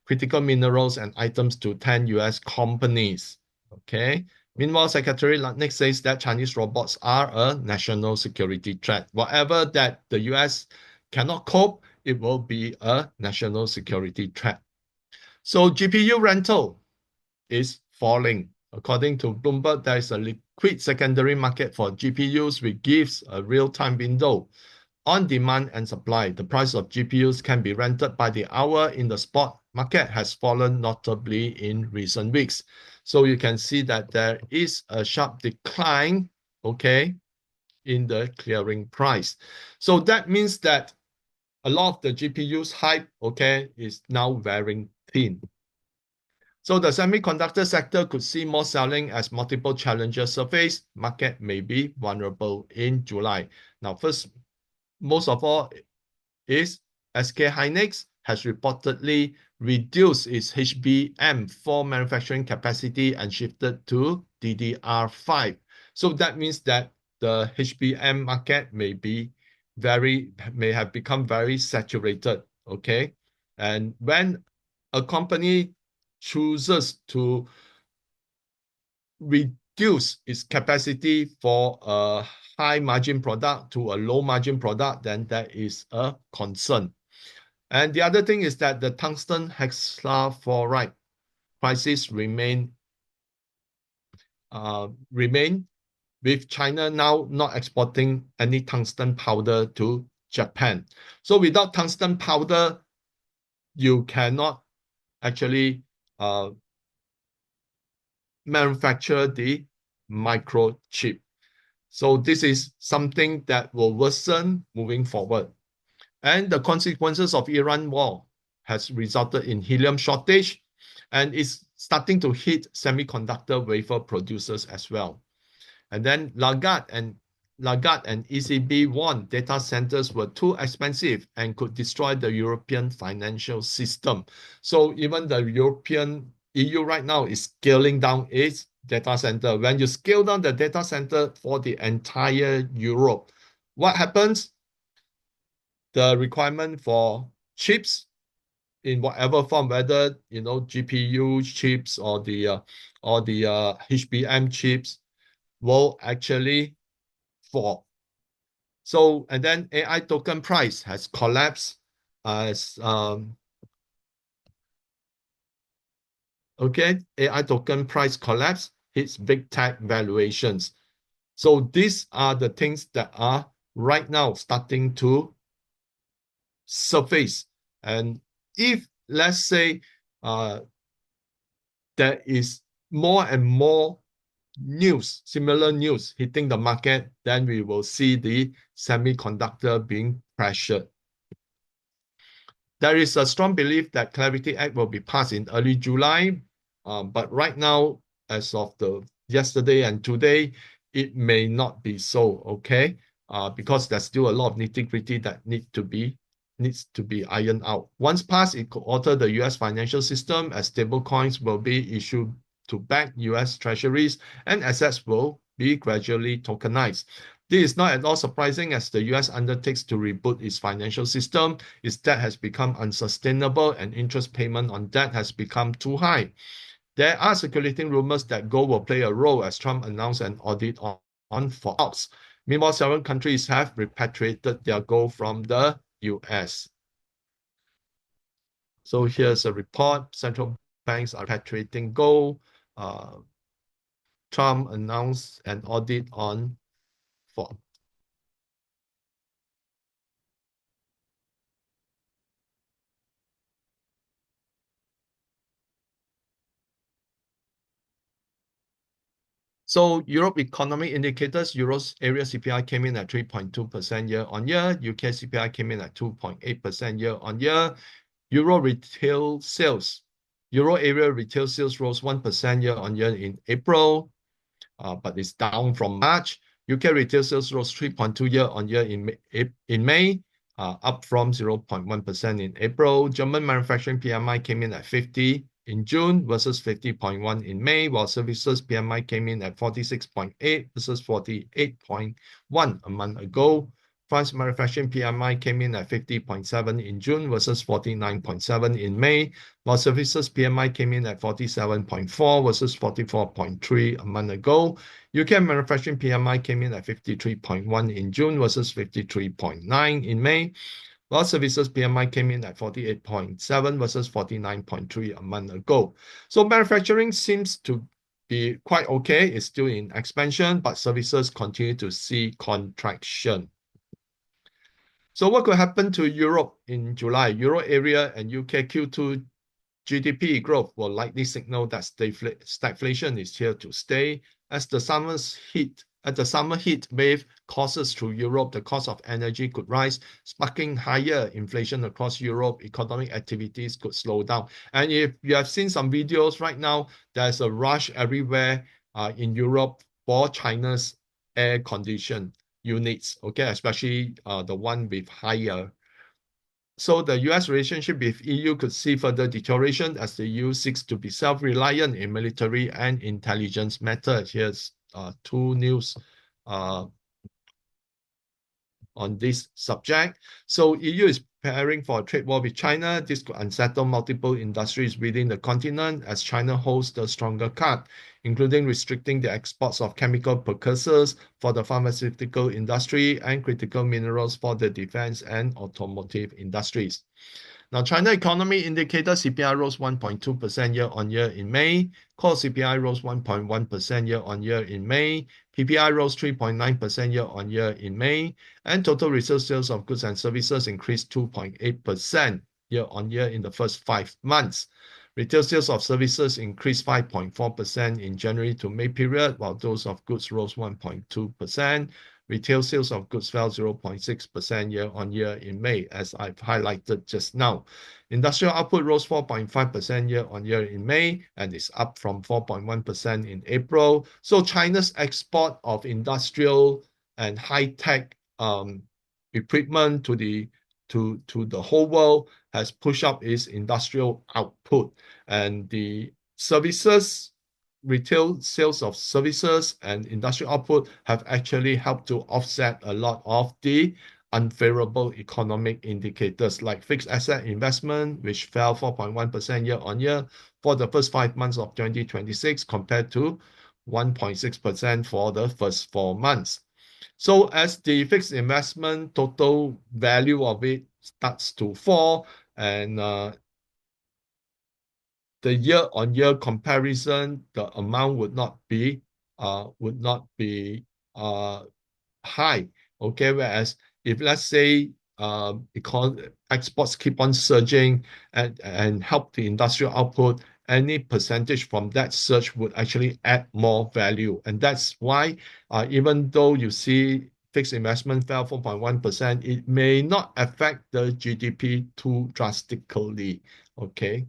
Speaker 2: critical minerals and items to 10 US companies. Okay. Meanwhile, Secretary Lutnick says that Chinese robots are a national security threat. Whatever that the US cannot cope, it will be a national security threat. So GPU rental is falling. According to Bloomberg, there is a liquid secondary market for GPUs, which gives a real-time window on demand and supply. The price of GPUs can be rented by the hour in the spot market has fallen notably in recent weeks. So you can see that there is a sharp decline, okay, in the clearing price. So that means that a lot of the GPUs hype, okay, is now wearing thin. So the semiconductor sector could see more selling as multiple challenges surface. Market may be vulnerable in July. Now, first, most of all, is SK Hynix has reportedly reduced its HBM4 manufacturing capacity and shifted to DDR5. So that means that the HBM market may have become very saturated. Okay. And when a company chooses to reduce its capacity for a high margin product to a low margin product, then that is a concern. And the other thing is that the tungsten hexafluoride prices remain with China now not exporting any tungsten powder to Japan. So without tungsten powder, you cannot actually manufacture the microchip. So this is something that will worsen moving forward. And the consequences of Iran war has resulted in helium shortage and is starting to hit semiconductor wafer producers as well. And then Lagarde and ECB warned data centers were too expensive and could destroy the European financial system. So even the EU right now is scaling down its data center. When you scale down the data center for the entire Europe, what happens? The requirement for chips in whatever form, whether GPU chips or the HBM chips, will actually fall. So, and then AI token price has collapsed as AI token price collapse hits big tech valuations. So these are the things that are right now starting to surface. And if, let's say, there is more and more similar news hitting the market, then we will see the semiconductor being pressured. There is a strong belief that Clarity Act will be passed in early July, but right now, as of yesterday and today, it may not be so, okay? Because there's still a lot of nitty-gritty that needs to be ironed out. Once passed, it could alter the US financial system as stable coins will be issued to back US treasuries and assets will be gradually tokenized. This is not at all surprising as the US undertakes to reboot its financial system. Its debt has become unsustainable and interest payment on debt has become too high. There are circulating rumors that gold will play a role as Trump announced an audit on fallouts. Meanwhile, several countries have repatriated their gold from the US. So here's a report. Central banks are repatriating gold. Trump announced an audit on fallout. So Europe economic indicators, Euro's area CPI came in at 3.2% year on year. UK CPI came in at 2.8% year on year. Euro retail sales. Euro area retail sales rose 1% year-on-year in April, but it's down from March. UK retail sales rose 3.2 year-on-year in May, up from 0.1% in April. German manufacturing PMI came in at 50 in June versus 50.1 in May, while services PMI came in at 46.8 versus 48.1 a month ago. France manufacturing PMI came in at 50.7 in June versus 49.7 in May, while services PMI came in at 47.4 versus 44.3 a month ago. UK manufacturing PMI came in at 53.1 in June versus 53.9 in May, while services PMI came in at 48.7 versus 49.3 a month ago. So manufacturing seems to be quite okay. It's still in expansion, but services continue to see contraction. So what could happen to Europe in July? Euro area and UK Q2 GDP growth will likely signal that stagflation is here to stay. As the summer heat wave courses through Europe, the cost of energy could rise, sparking higher inflation across Europe. Economic activities could slow down. And if you have seen some videos right now, there's a rush everywhere in Europe for China's air condition units, okay, especially the one with higher. So the US relationship with EU could see further deterioration as the EU seeks to be self-reliant in military and intelligence matters. Here's two news on this subject. So EU is preparing for a trade war with China. This could unsettle multiple industries within the continent as China holds the stronger card, including restricting the exports of chemical precursors for the pharmaceutical industry and critical minerals for the defense and automotive industries. Now, China economy indicator CPI rose 1.2% year-on-year in May. Core CPI rose 1.1% year-on-year in May. PPI rose 3.9% year-on-year in May. And total retail sales of goods and services increased 2.8% year-on-year in the first 5 months. Retail sales of services increased 5.4% in January to May period, while those of goods rose 1.2%. Retail sales of goods fell 0.6% year-on-year in May, as I've highlighted just now. Industrial output rose 4.5% year-on-year in May, and is up from 4.1% in April. So China's export of industrial and high-tech equipment to the whole world has pushed up its industrial output, and the services retail sales of services and industrial output have actually helped to offset a lot of the unfavorable economic indicators like fixed asset investment, which fell 4.1% year-on-year for the first 5 months of 2026 compared to 1.6% for the first 4 months. So as the fixed investment total value of it starts to fall, and the year-on-year comparison, the amount would not be high. Okay, whereas if let's say exports keep on surging and help the industrial output, any percentage from that surge would actually add more value. And that's why even though you see fixed investment fell 4.1%, it may not affect the GDP too drastically. Okay.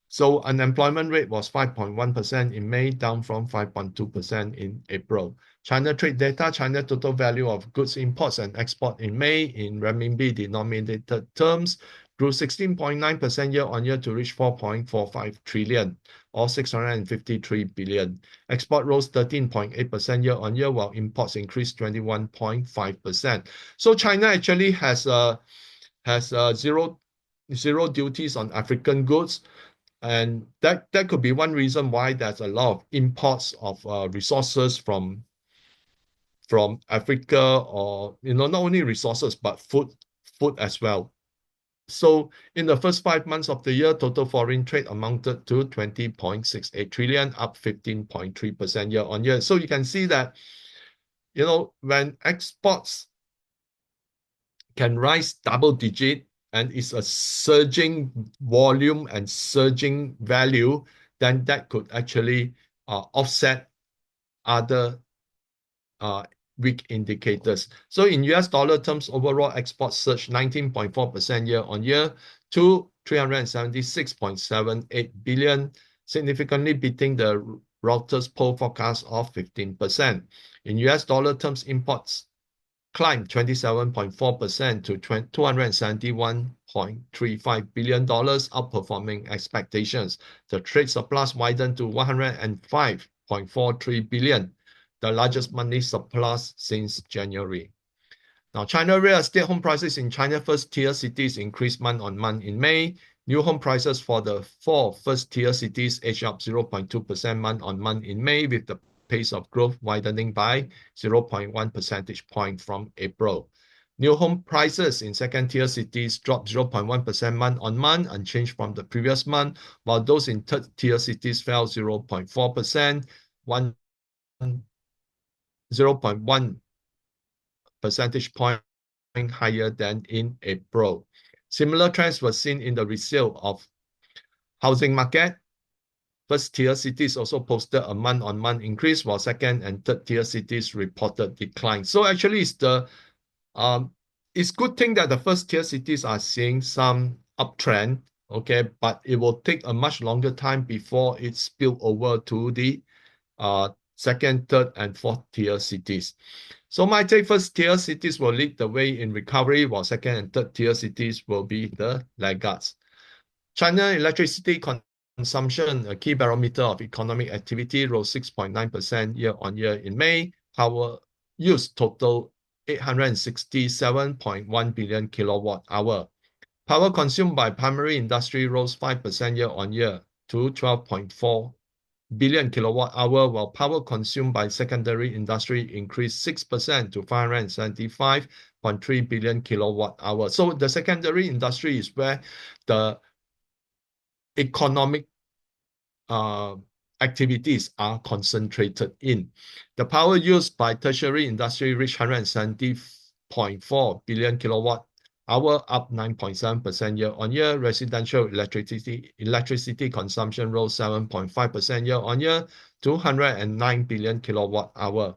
Speaker 2: So unemployment rate was 5.1% in May, down from 5.2% in April. China trade data, China total value of goods imports and export in May in renminbi denominated terms grew 16.9% year-on-year to reach 4.45 trillion or 653 billion. Export rose 13.8% year-on-year, while imports increased 21.5%. So China actually has zero duties on African goods. And that could be one reason why there's a lot of imports of resources from Africa, or not only resources but food as well. So in the first 5 months of the year, total foreign trade amounted to 20.68 trillion, up 15.3% year-on-year. So you can see that when exports can rise double-digit, and it's a surging volume and surging value, then that could actually offset other weak indicators. So in US dollar terms, overall exports surged 19.4% year-on-year to 376.78 billion, significantly beating the Reuters poll forecast of 15%. In US dollar terms, imports climbed 27.4% to $271.35 billion, outperforming expectations. The trade surplus widened to $105.43 billion, the largest monthly surplus since January. Now, China real estate home prices in China first-tier cities increased month-on-month in May. New home prices for the 4 first-tier cities edged up 0.2% month-on-month in May, with the pace of growth widening by 0.1 percentage point from April. New home prices in second-tier cities dropped 0.1% month-on-month, unchanged from the previous month, while those in third-tier cities fell 0.4%, 0.1 percentage point higher than in April. Similar trends were seen in the resale of housing market. First-tier cities also posted a month-on-month increase, while second and third-tier cities reported decline. So actually, it's good thing that the first-tier cities are seeing some uptrend, okay, but it will take a much longer time before it spill over to the second, third, and fourth-tier cities. So my take, first-tier cities will lead the way in recovery, while second and third-tier cities will be the laggards. China electricity consumption, a key barometer of economic activity, rose 6.9% year-on-year in May. Power use total 867.1 billion kilowatt-hour. Power consumed by primary industry rose 5% year-on-year to 12.4 billion kilowatt-hour, while power consumed by secondary industry increased 6% to 575.3 billion kilowatt-hour. So the secondary industry is where the economic activities are concentrated in. The power used by tertiary industry reached 170.4 billion kilowatt-hour, up 9.7% year-on-year. Residential electricity consumption rose 7.5% year-on-year to 109 billion kilowatt-hour.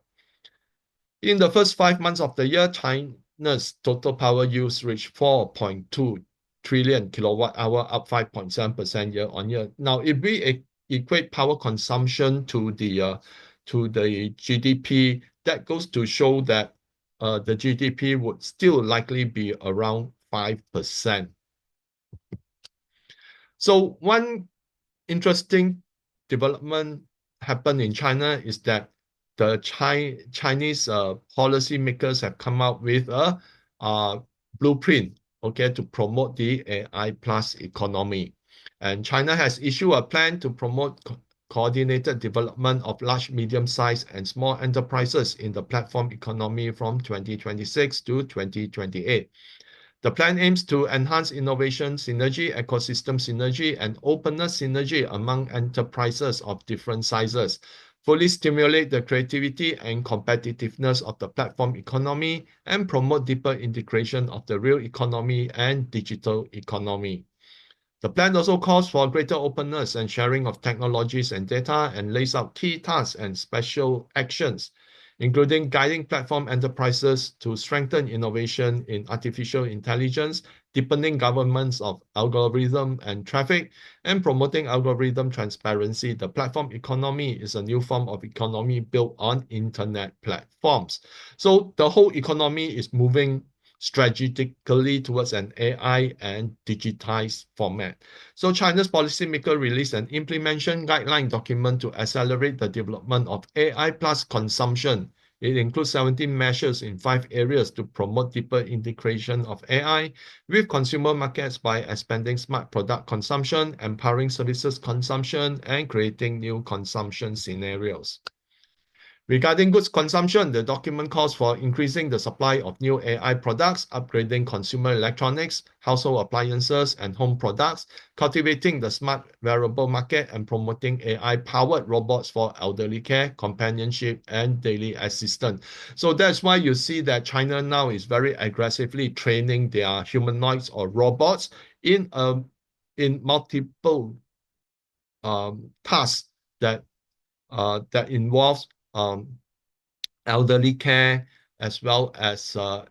Speaker 2: In the first 5 months of the year, China's total power use reached 4.2 trillion kilowatt-hour, up 5.7% year-on-year. Now, if we equate power consumption to the GDP, that goes to show that the GDP would still likely be around 5%. So one interesting development happened in China is that the Chinese policymakers have come out with a blueprint, okay, to promote the AI plus economy. And China has issued a plan to promote coordinated development of large, medium-sized, and small enterprises in the platform economy from 2026 to 2028. The plan aims to enhance innovation synergy, ecosystem synergy, and openness synergy among enterprises of different sizes, fully stimulate the creativity and competitiveness of the platform economy, and promote deeper integration of the real economy and digital economy. The plan also calls for greater openness and sharing of technologies and data, and lays out key tasks and special actions, including guiding platform enterprises to strengthen innovation in artificial intelligence, deepening governance of algorithm and traffic, and promoting algorithm transparency. The platform economy is a new form of economy built on internet platforms. So the whole economy is moving strategically towards an AI and digitized format. So China's policymaker released an implementation guideline document to accelerate the development of AI plus consumption. It includes 17 measures in 5 areas to promote deeper integration of AI with consumer markets by expanding smart product consumption, empowering services consumption, and creating new consumption scenarios. Regarding goods consumption, the document calls for increasing the supply of new AI products, upgrading consumer electronics, household appliances, and home products, cultivating the smart wearable market, and promoting AI-powered robots for elderly care, companionship, and daily assistance. So that's why you see that China now is very aggressively training their humanoids or robots in multiple tasks that involves elderly care, as well as um,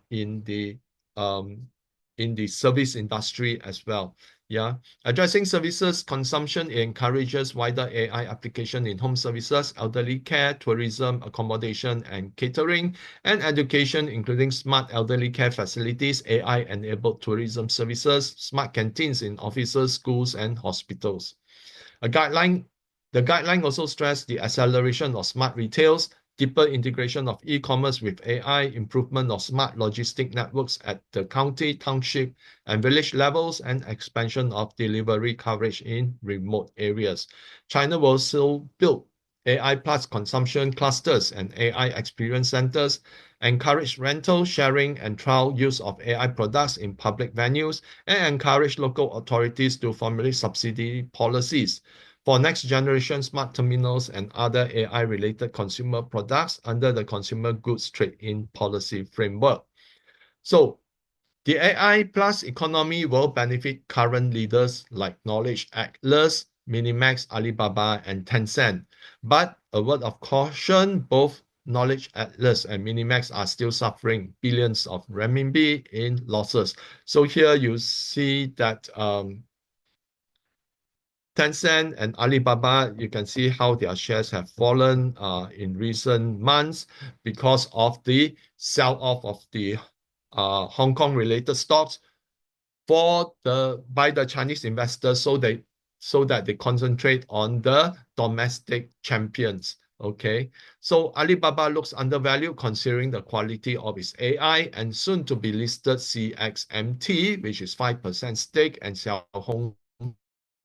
Speaker 2: in the service industry as well. Yeah, addressing services consumption encourages wider AI application in home services, elderly care, tourism, accommodation, and catering, and education, including smart elderly care facilities, AI-enabled tourism services, smart canteens in offices, schools, and hospitals. A guideline, the guideline also stressed the acceleration of smart retails, deeper integration of e-commerce with AI, improvement of smart logistic networks at the county, township, and village levels, and expansion of delivery coverage in remote areas. China will also build AI plus consumption clusters and AI experience centers, encourage rental, sharing, and trial use of AI products in public venues, and encourage local authorities to formulate subsidy policies for next generation smart terminals and other AI-related consumer products under the Consumer Goods Trade-in Policy Framework. So the AI plus economy will benefit current leaders like Knowledge Atlas, Minimax, Alibaba, and Tencent. But a word of caution, both Knowledge Atlas and Minimax are still suffering billions of renminbi in losses. So here you see that Tencent and Alibaba, you can see how their shares have fallen in recent months because of the sell-off of the Hong Kong related stocks by the Chinese investors, so that they concentrate on the domestic champions. Okay, so Alibaba looks undervalued considering the quality of its AI and soon to be listed CXMT, which is 5% stake, and Xiaohongshu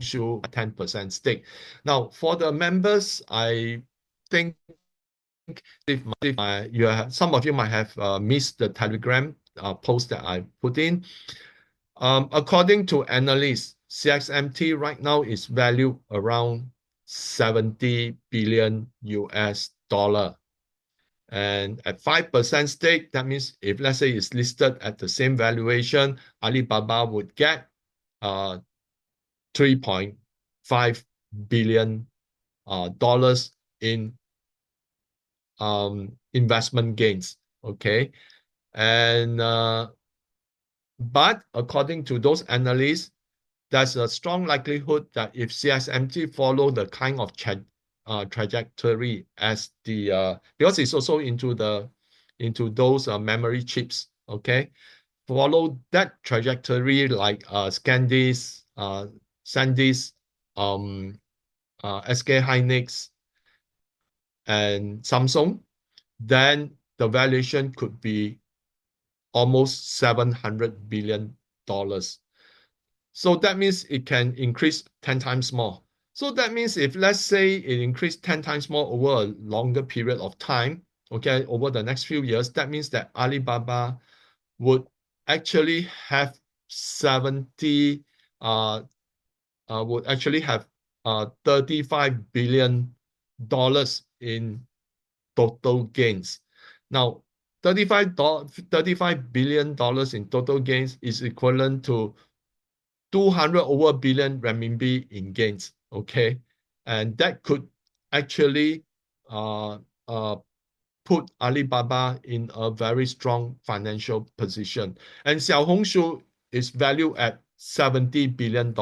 Speaker 2: 10% stake. Now, for the members, I think if some of you might have missed the Telegram post that I put in. According to analysts, CXMT right now is valued around 70 billion US dollar. And at 5% stake, that means if let's say it's listed at the same valuation, Alibaba would get 3.5 billion dollars in investment gains. Okay, and but according to those analysts, there's a strong likelihood that if CXMT follow the kind of trajectory as the because it's also into those memory chips. Okay, follow that trajectory like SanDisk, SK Hynix, and Samsung, then the valuation could be almost $700 billion. So that means it can increase 10 times more. So that means if let's say it increased 10 times more over a longer period of time, okay, over the next few years, that means that Alibaba would actually have 70 would actually have $35 billion in total gains. Now, $35 billion in total gains is equivalent to 200 over billion renminbi in gains. Okay, and that could actually uh, uh, put Alibaba in a very strong financial position. And Xiaohongshu is valued at $70 billion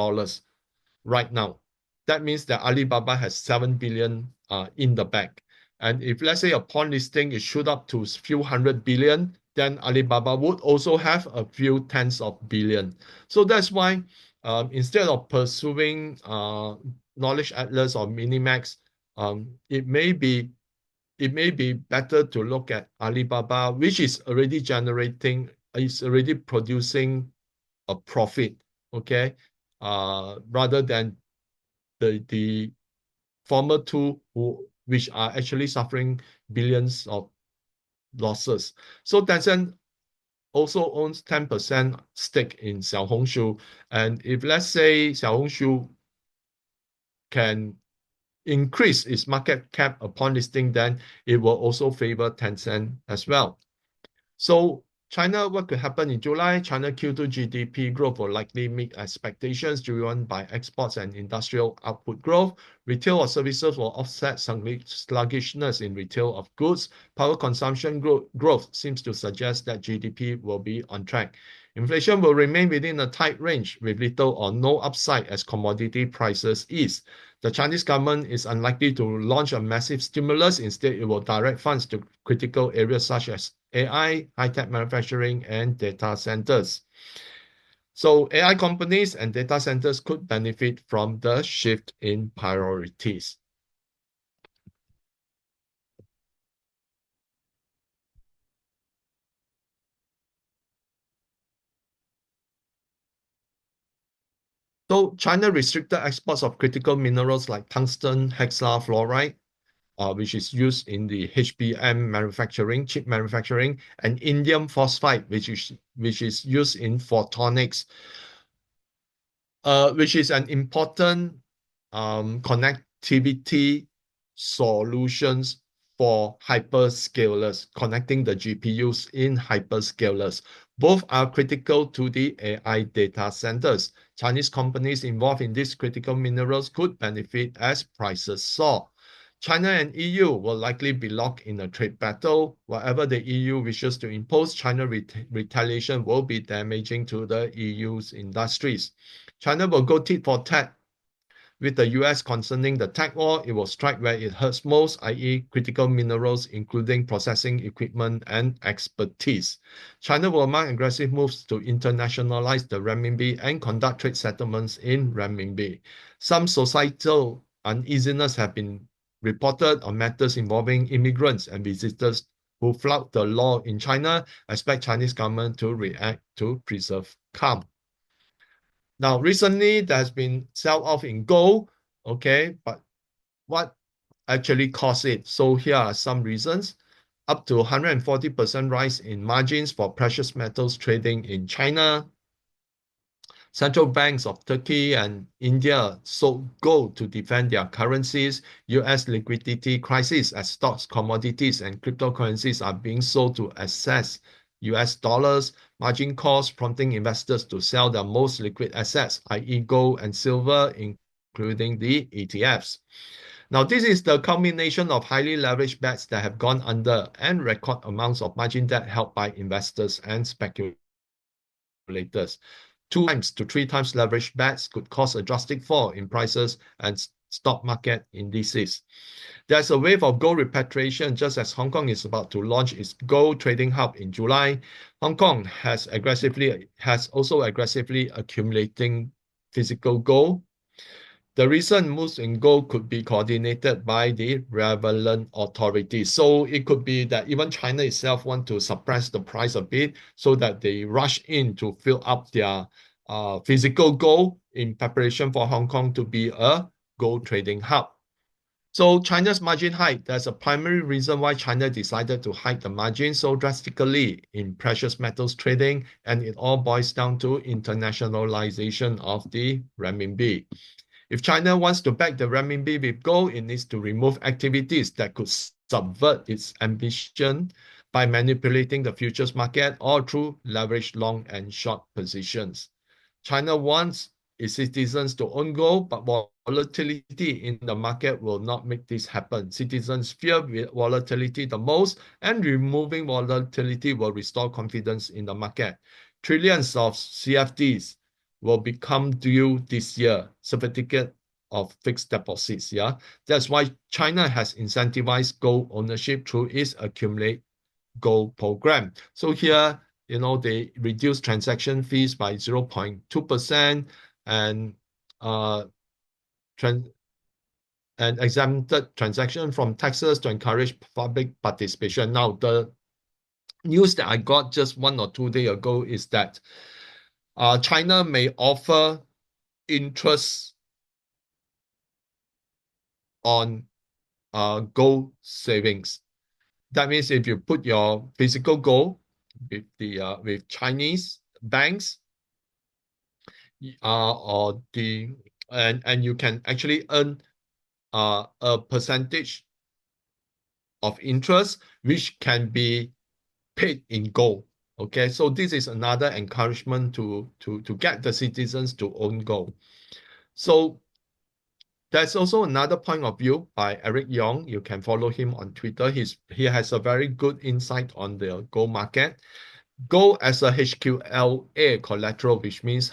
Speaker 2: right now. That means that Alibaba has 7 billion in the bank. And if let's say upon listing it shoot up to a few hundred billion, then Alibaba would also have a few tens of billion. So that's why instead of pursuing Knowledge Atlas or Minimax, it may be better to look at Alibaba, which is already producing a profit, okay, rather than the former two which are actually suffering billions of losses. So Tencent also owns 10% stake in Xiaohongshu, and if let's say Xiaohongshu can increase its market cap upon listing, then it will also favor Tencent as well. So China, what could happen in July? China Q2 GDP growth will likely meet expectations driven by exports and industrial output growth. Retail or services will offset some sluggishness in retail of goods. Power consumption growth seems to suggest that GDP will be on track. Inflation will remain within a tight range with little or no upside as commodity prices ease. The Chinese government is unlikely to launch a massive stimulus. Instead, it will direct funds to critical areas such as AI, high-tech manufacturing, and data centers. So AI companies and data centers could benefit from the shift in priorities. So China restricted exports of critical minerals like tungsten hexafluoride, which is used in the HBM manufacturing, chip manufacturing, and indium phosphide, which is used in photonics, which is an important connectivity solutions for hyperscalers, connecting the GPUs in hyperscalers. Both are critical to the AI data centers. Chinese companies involved in these critical minerals could benefit as prices soar. China and EU will likely be locked in a trade battle. Whatever the EU wishes to impose, China retaliation will be damaging to the EU's industries. China will go tit for tat with the US concerning the tech war. It will strike where it hurts most, i.e. critical minerals, including processing equipment and expertise. China will mount aggressive moves to internationalize the renminbi and conduct trade settlements in renminbi. Some societal uneasiness have been reported on matters involving immigrants and visitors who flout the law in China. Expect Chinese government to react to preserve calm. Now, recently there has been sell-off in gold, okay, but what actually caused it? So here are some reasons. Up to 140% rise in margins for precious metals trading in China. Central banks of Turkey and India sold gold to defend their currencies. US liquidity crisis as stocks, commodities, and cryptocurrencies are being sold to access US dollars. Margin calls prompting investors to sell their most liquid assets, i.e. gold and silver, including the ETFs. Now, this is the culmination of highly leveraged bets that have gone under and record amounts of margin debt held by investors and speculators. 2 times to 3 times leveraged bets could cause a drastic fall in prices and stock market indices. There's a wave of gold repatriation just as Hong Kong is about to launch its gold trading hub in July. Hong Kong has also aggressively accumulating physical gold. The recent moves in gold could be coordinated by the relevant authorities. So it could be that even China itself want to suppress the price a bit so that they rush in to fill up their physical gold in preparation for Hong Kong to be a gold trading hub. So China's margin hike, there's a primary reason why China decided to hike the margin so drastically in precious metals trading, and it all boils down to internationalization of the renminbi. If China wants to back the renminbi with gold, it needs to remove activities that could subvert its ambition by manipulating the futures market or through leveraged long and short positions. China wants its citizens to own gold, but volatility in the market will not make this happen. Citizens fear volatility the most, and removing volatility will restore confidence in the market. Trillions of CFDs will become due this year, certificate of fixed deposits. Yeah, that's why China has incentivized gold ownership through its accumulate gold program. So here, they reduce transaction fees by 0.2% and uh, and exempted transaction from taxes to encourage public participation. Now, the news that I got just 1 or 2 days ago is that China may offer interest on gold savings. That means if you put your physical gold with Chinese banks, or and you can actually earn a percentage of interest which can be paid in gold. Okay, so this is another encouragement to get the citizens to own gold. So there's also another point of view by Eric Yong. You can follow him on Twitter. He has a very good insight on the gold market. Gold as a HQLA collateral, which means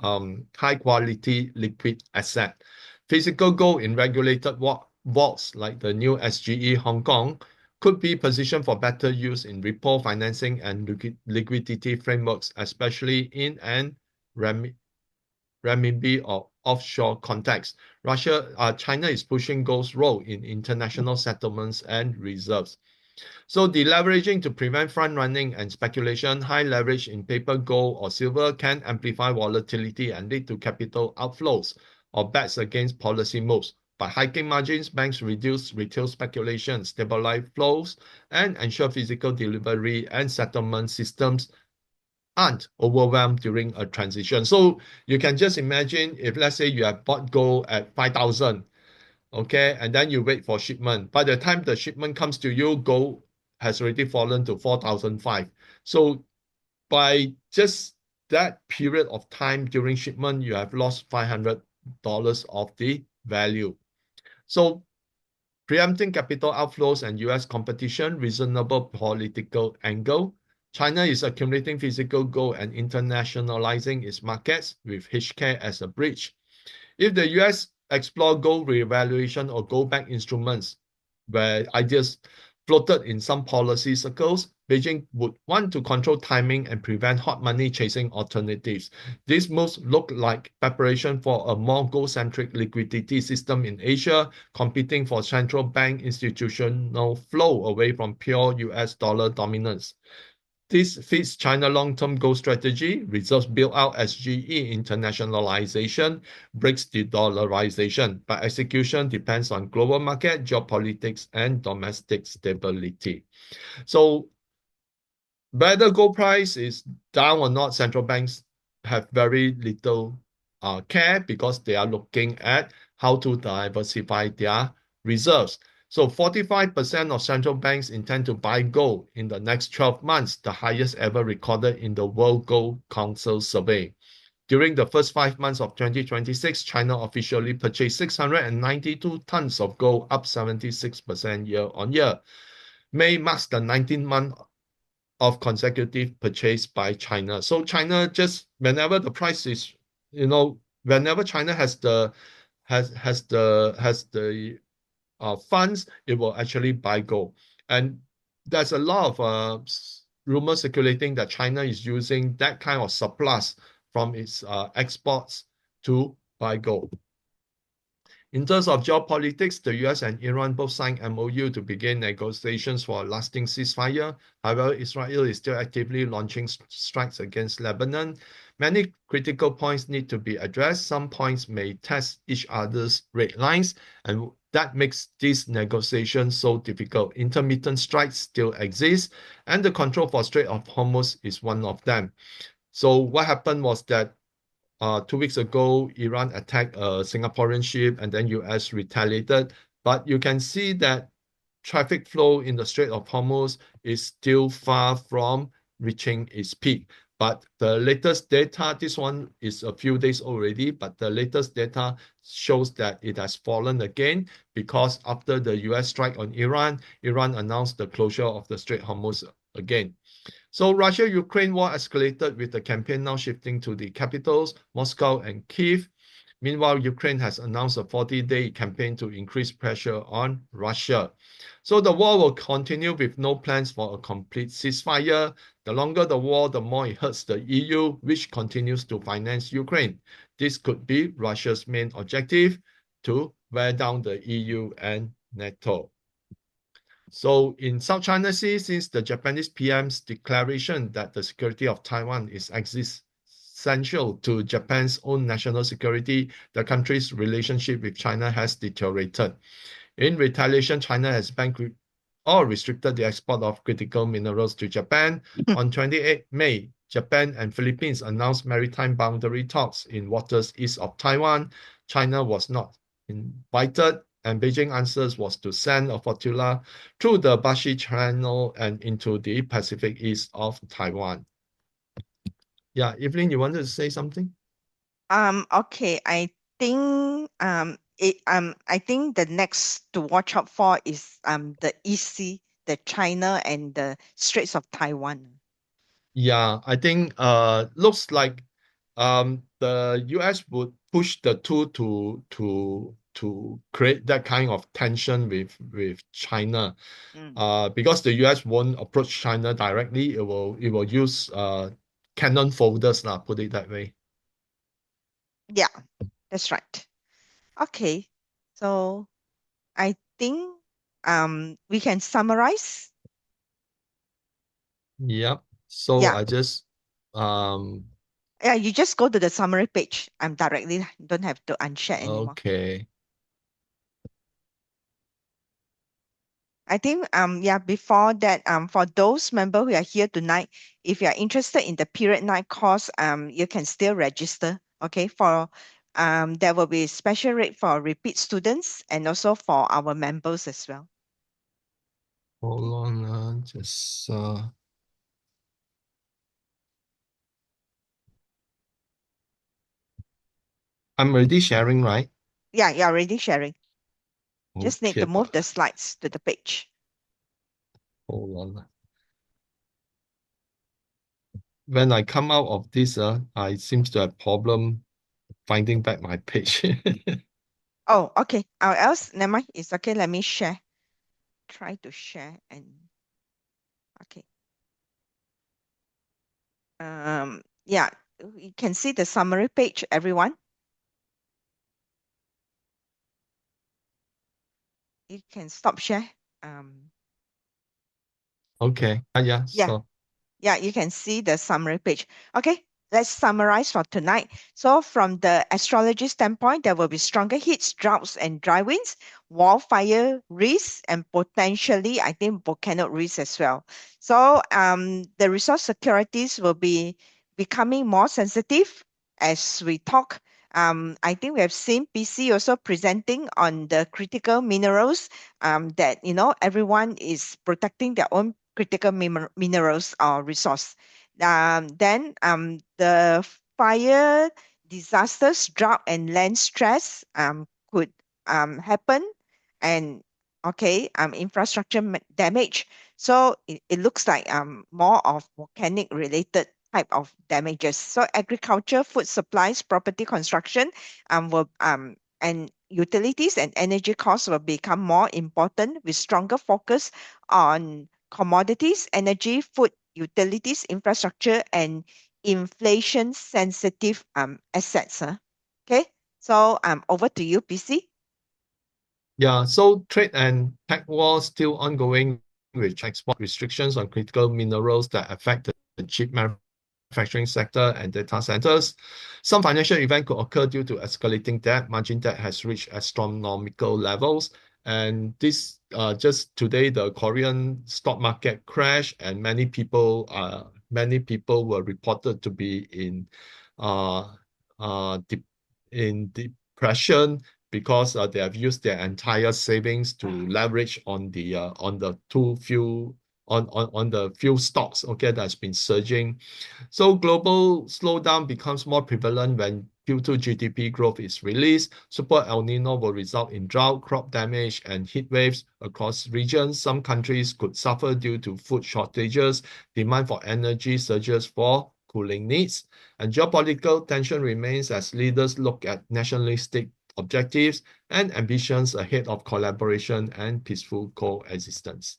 Speaker 2: high quality liquid asset. Physical gold in regulated vaults like the new SGE Hong Kong could be positioned for better use in repo financing and liquidity frameworks, especially in an renminbi or offshore context. China is pushing gold's role in international settlements and reserves. So deleveraging to prevent front running and speculation, high leverage in paper, gold, or silver can amplify volatility and lead to capital outflows or bets against policy moves. By hiking margins, banks reduce retail speculation, stabilize flows, and ensure physical delivery and settlement systems aren't overwhelmed during a transition. So you can just imagine if, let's say, you have bought gold at 5,000, okay, and then you wait for shipment. By the time the shipment comes to you, gold has already fallen to 4,005. So by just that period of time during shipment, you have lost $500 of the value. So preempting capital outflows and US competition, reasonable political angle. China is accumulating physical gold and internationalizing its markets with HK as a bridge. If the US explore gold revaluation or gold-backed instruments, where ideas floated in some policy circles, Beijing would want to control timing and prevent hot money chasing alternatives. These moves look like preparation for a more gold-centric liquidity system in Asia, competing for central bank institutional flow away from pure US dollar dominance. This fits China long-term goal strategy, reserves build-out SGE internationalization, breaks de-dollarization, but execution depends on global market, geopolitics, and domestic stability. So whether gold price is down or not, central banks have very little care because they are looking at how to diversify their reserves. So 45% of central banks intend to buy gold in the next 12 months, the highest ever recorded in the World Gold Council survey. During the first 5 months of 2026, China officially purchased 692 tons of gold, up 76% year on year. May marks the 19th month of consecutive purchase by China. So China just whenever the price is, whenever China has the funds, it will actually buy gold. And there's a lot of rumors circulating that China is using that kind of surplus from its exports to buy gold. In terms of geopolitics, the US and Iran both signed MOU to begin negotiations for a lasting ceasefire. However, Israel is still actively launching strikes against Lebanon. Many critical points need to be addressed. Some points may test each other's red lines, and that makes these negotiations so difficult. Intermittent strikes still exist, and the control for Strait of Hormuz is one of them. So what happened was that 2 weeks ago, Iran attacked a Singaporean ship and then US retaliated. But you can see that traffic flow in the Strait of Hormuz is still far from reaching its peak. But the latest data, this one is a few days already, but the latest data shows that it has fallen again because after the US strike on Iran, Iran announced the closure of the Strait of Hormuz again. So Russia-Ukraine war escalated with the campaign now shifting to the capitals, Moscow and Kyiv. Meanwhile, Ukraine has announced a 40-day campaign to increase pressure on Russia. So the war will continue with no plans for a complete ceasefire. The longer the war, the more it hurts the EU, which continues to finance Ukraine. This could be Russia's main objective, to wear down the EU and NATO. So in South China Sea, since the Japanese PM's declaration that the security of Taiwan is essential to Japan's own national security, the country's relationship with China has deteriorated. In retaliation, China has banned or restricted the export of critical minerals to Japan. On 28 May, Japan and Philippines announced maritime boundary talks in waters east of Taiwan. China was not invited, and Beijing answers was to send a flotilla through the Bashi Channel and into the Pacific east of Taiwan. Yeah, Evelyn, you wanted to say something?
Speaker 1: Okay, I think the next to watch out for is the East Sea, the China and the Straits of Taiwan.
Speaker 2: Yeah, I think looks like the US would push the two to create that kind of tension with China.
Speaker 1: Mm.
Speaker 2: Because the US won't approach China directly, it will use cannon folders, lah, put it that way.
Speaker 1: Yeah, that's right. Okay, so I think we can summarize.
Speaker 2: Yep. So
Speaker 1: Yeah,
Speaker 2: I just um
Speaker 1: yeah, you just go to the summary page. I'm directly don't have to unshare anymore.
Speaker 2: okay.
Speaker 1: I think yeah, before that, for those members who are here tonight, if you are interested in the period 9 course, you can still register. Okay, for there will be special rate for repeat students and also for our members as well.
Speaker 2: Hold
Speaker 1: Okay.
Speaker 2: on, just I'm already sharing, right?
Speaker 1: Yeah, you're already sharing. Just need
Speaker 2: Okay,
Speaker 1: to move
Speaker 2: but
Speaker 1: the slides to the page.
Speaker 2: hold on. When I come out of this, I seems to have problem finding back my page.
Speaker 1: Oh, okay. Or else, never mind. It's okay. Let me share. Try to share and okay. Yeah, you can see the summary page, everyone. You can stop share. Um,
Speaker 2: Okay. Yeah,
Speaker 1: yeah,
Speaker 2: so
Speaker 1: yeah, you can see the summary page. Okay, let's summarize for tonight. So from the astrology standpoint, there will be stronger heats, droughts, and dry winds, wildfire risks, and potentially, I think, volcano risks as well. So the resource securities will be becoming more sensitive as we talk. I think we have seen PC also presenting on the critical minerals that, everyone is protecting their own critical minerals or resource. Then the fire disasters, drought, and land stress could happen, and okay, infrastructure damage. So it looks like more of volcanic related type of damages. So agriculture, food supplies, property construction, will and utilities and energy costs will become more important with stronger focus on commodities, energy, food, utilities, infrastructure, and inflation sensitive assets. Okay, so over to you, PC.
Speaker 2: yeah, so trade and tech war still ongoing with export restrictions on critical minerals that affect the chip manufacturing sector and data centers. Some financial event could occur due to escalating debt. Margin debt has reached astronomical levels. And this just today, the Korean stock market crashed, and many people were reported to be uh, uh, de in depression because they have used their entire savings to leverage on the two few on the few stocks, okay, that's been surging. So global slowdown becomes more prevalent when Q2 GDP growth is released. Super El Niño will result in drought, crop damage, and heat waves across regions. Some countries could suffer due to food shortages, demand for energy surges for cooling needs, and geopolitical tension remains as leaders look at nationalistic objectives and ambitions ahead of collaboration and peaceful coexistence.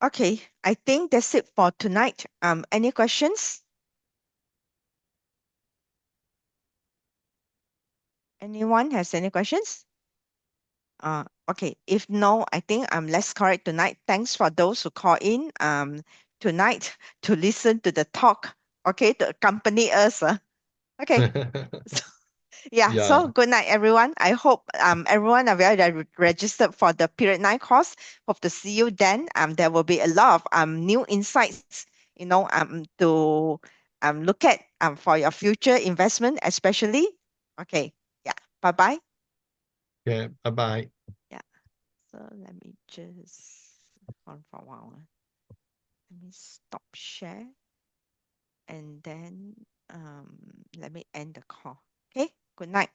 Speaker 1: Okay, I think that's it for tonight. Any questions? Anyone has any questions? Okay. If no, I think let's call it tonight. Thanks for those who call in tonight to listen to the talk. Okay, to accompany us. Okay. So, yeah. So
Speaker 2: Yeah.
Speaker 1: good night, everyone. I hope everyone are very registered for the period 9 course. Hope to see you then. There will be a lot of new insights. To look at for your future investment, especially. Okay. Yeah. Bye bye.
Speaker 2: Yeah, bye-bye.
Speaker 1: Yeah. So let me just hold on for a while. Let me stop share and then let me end the call. Okay. Good night.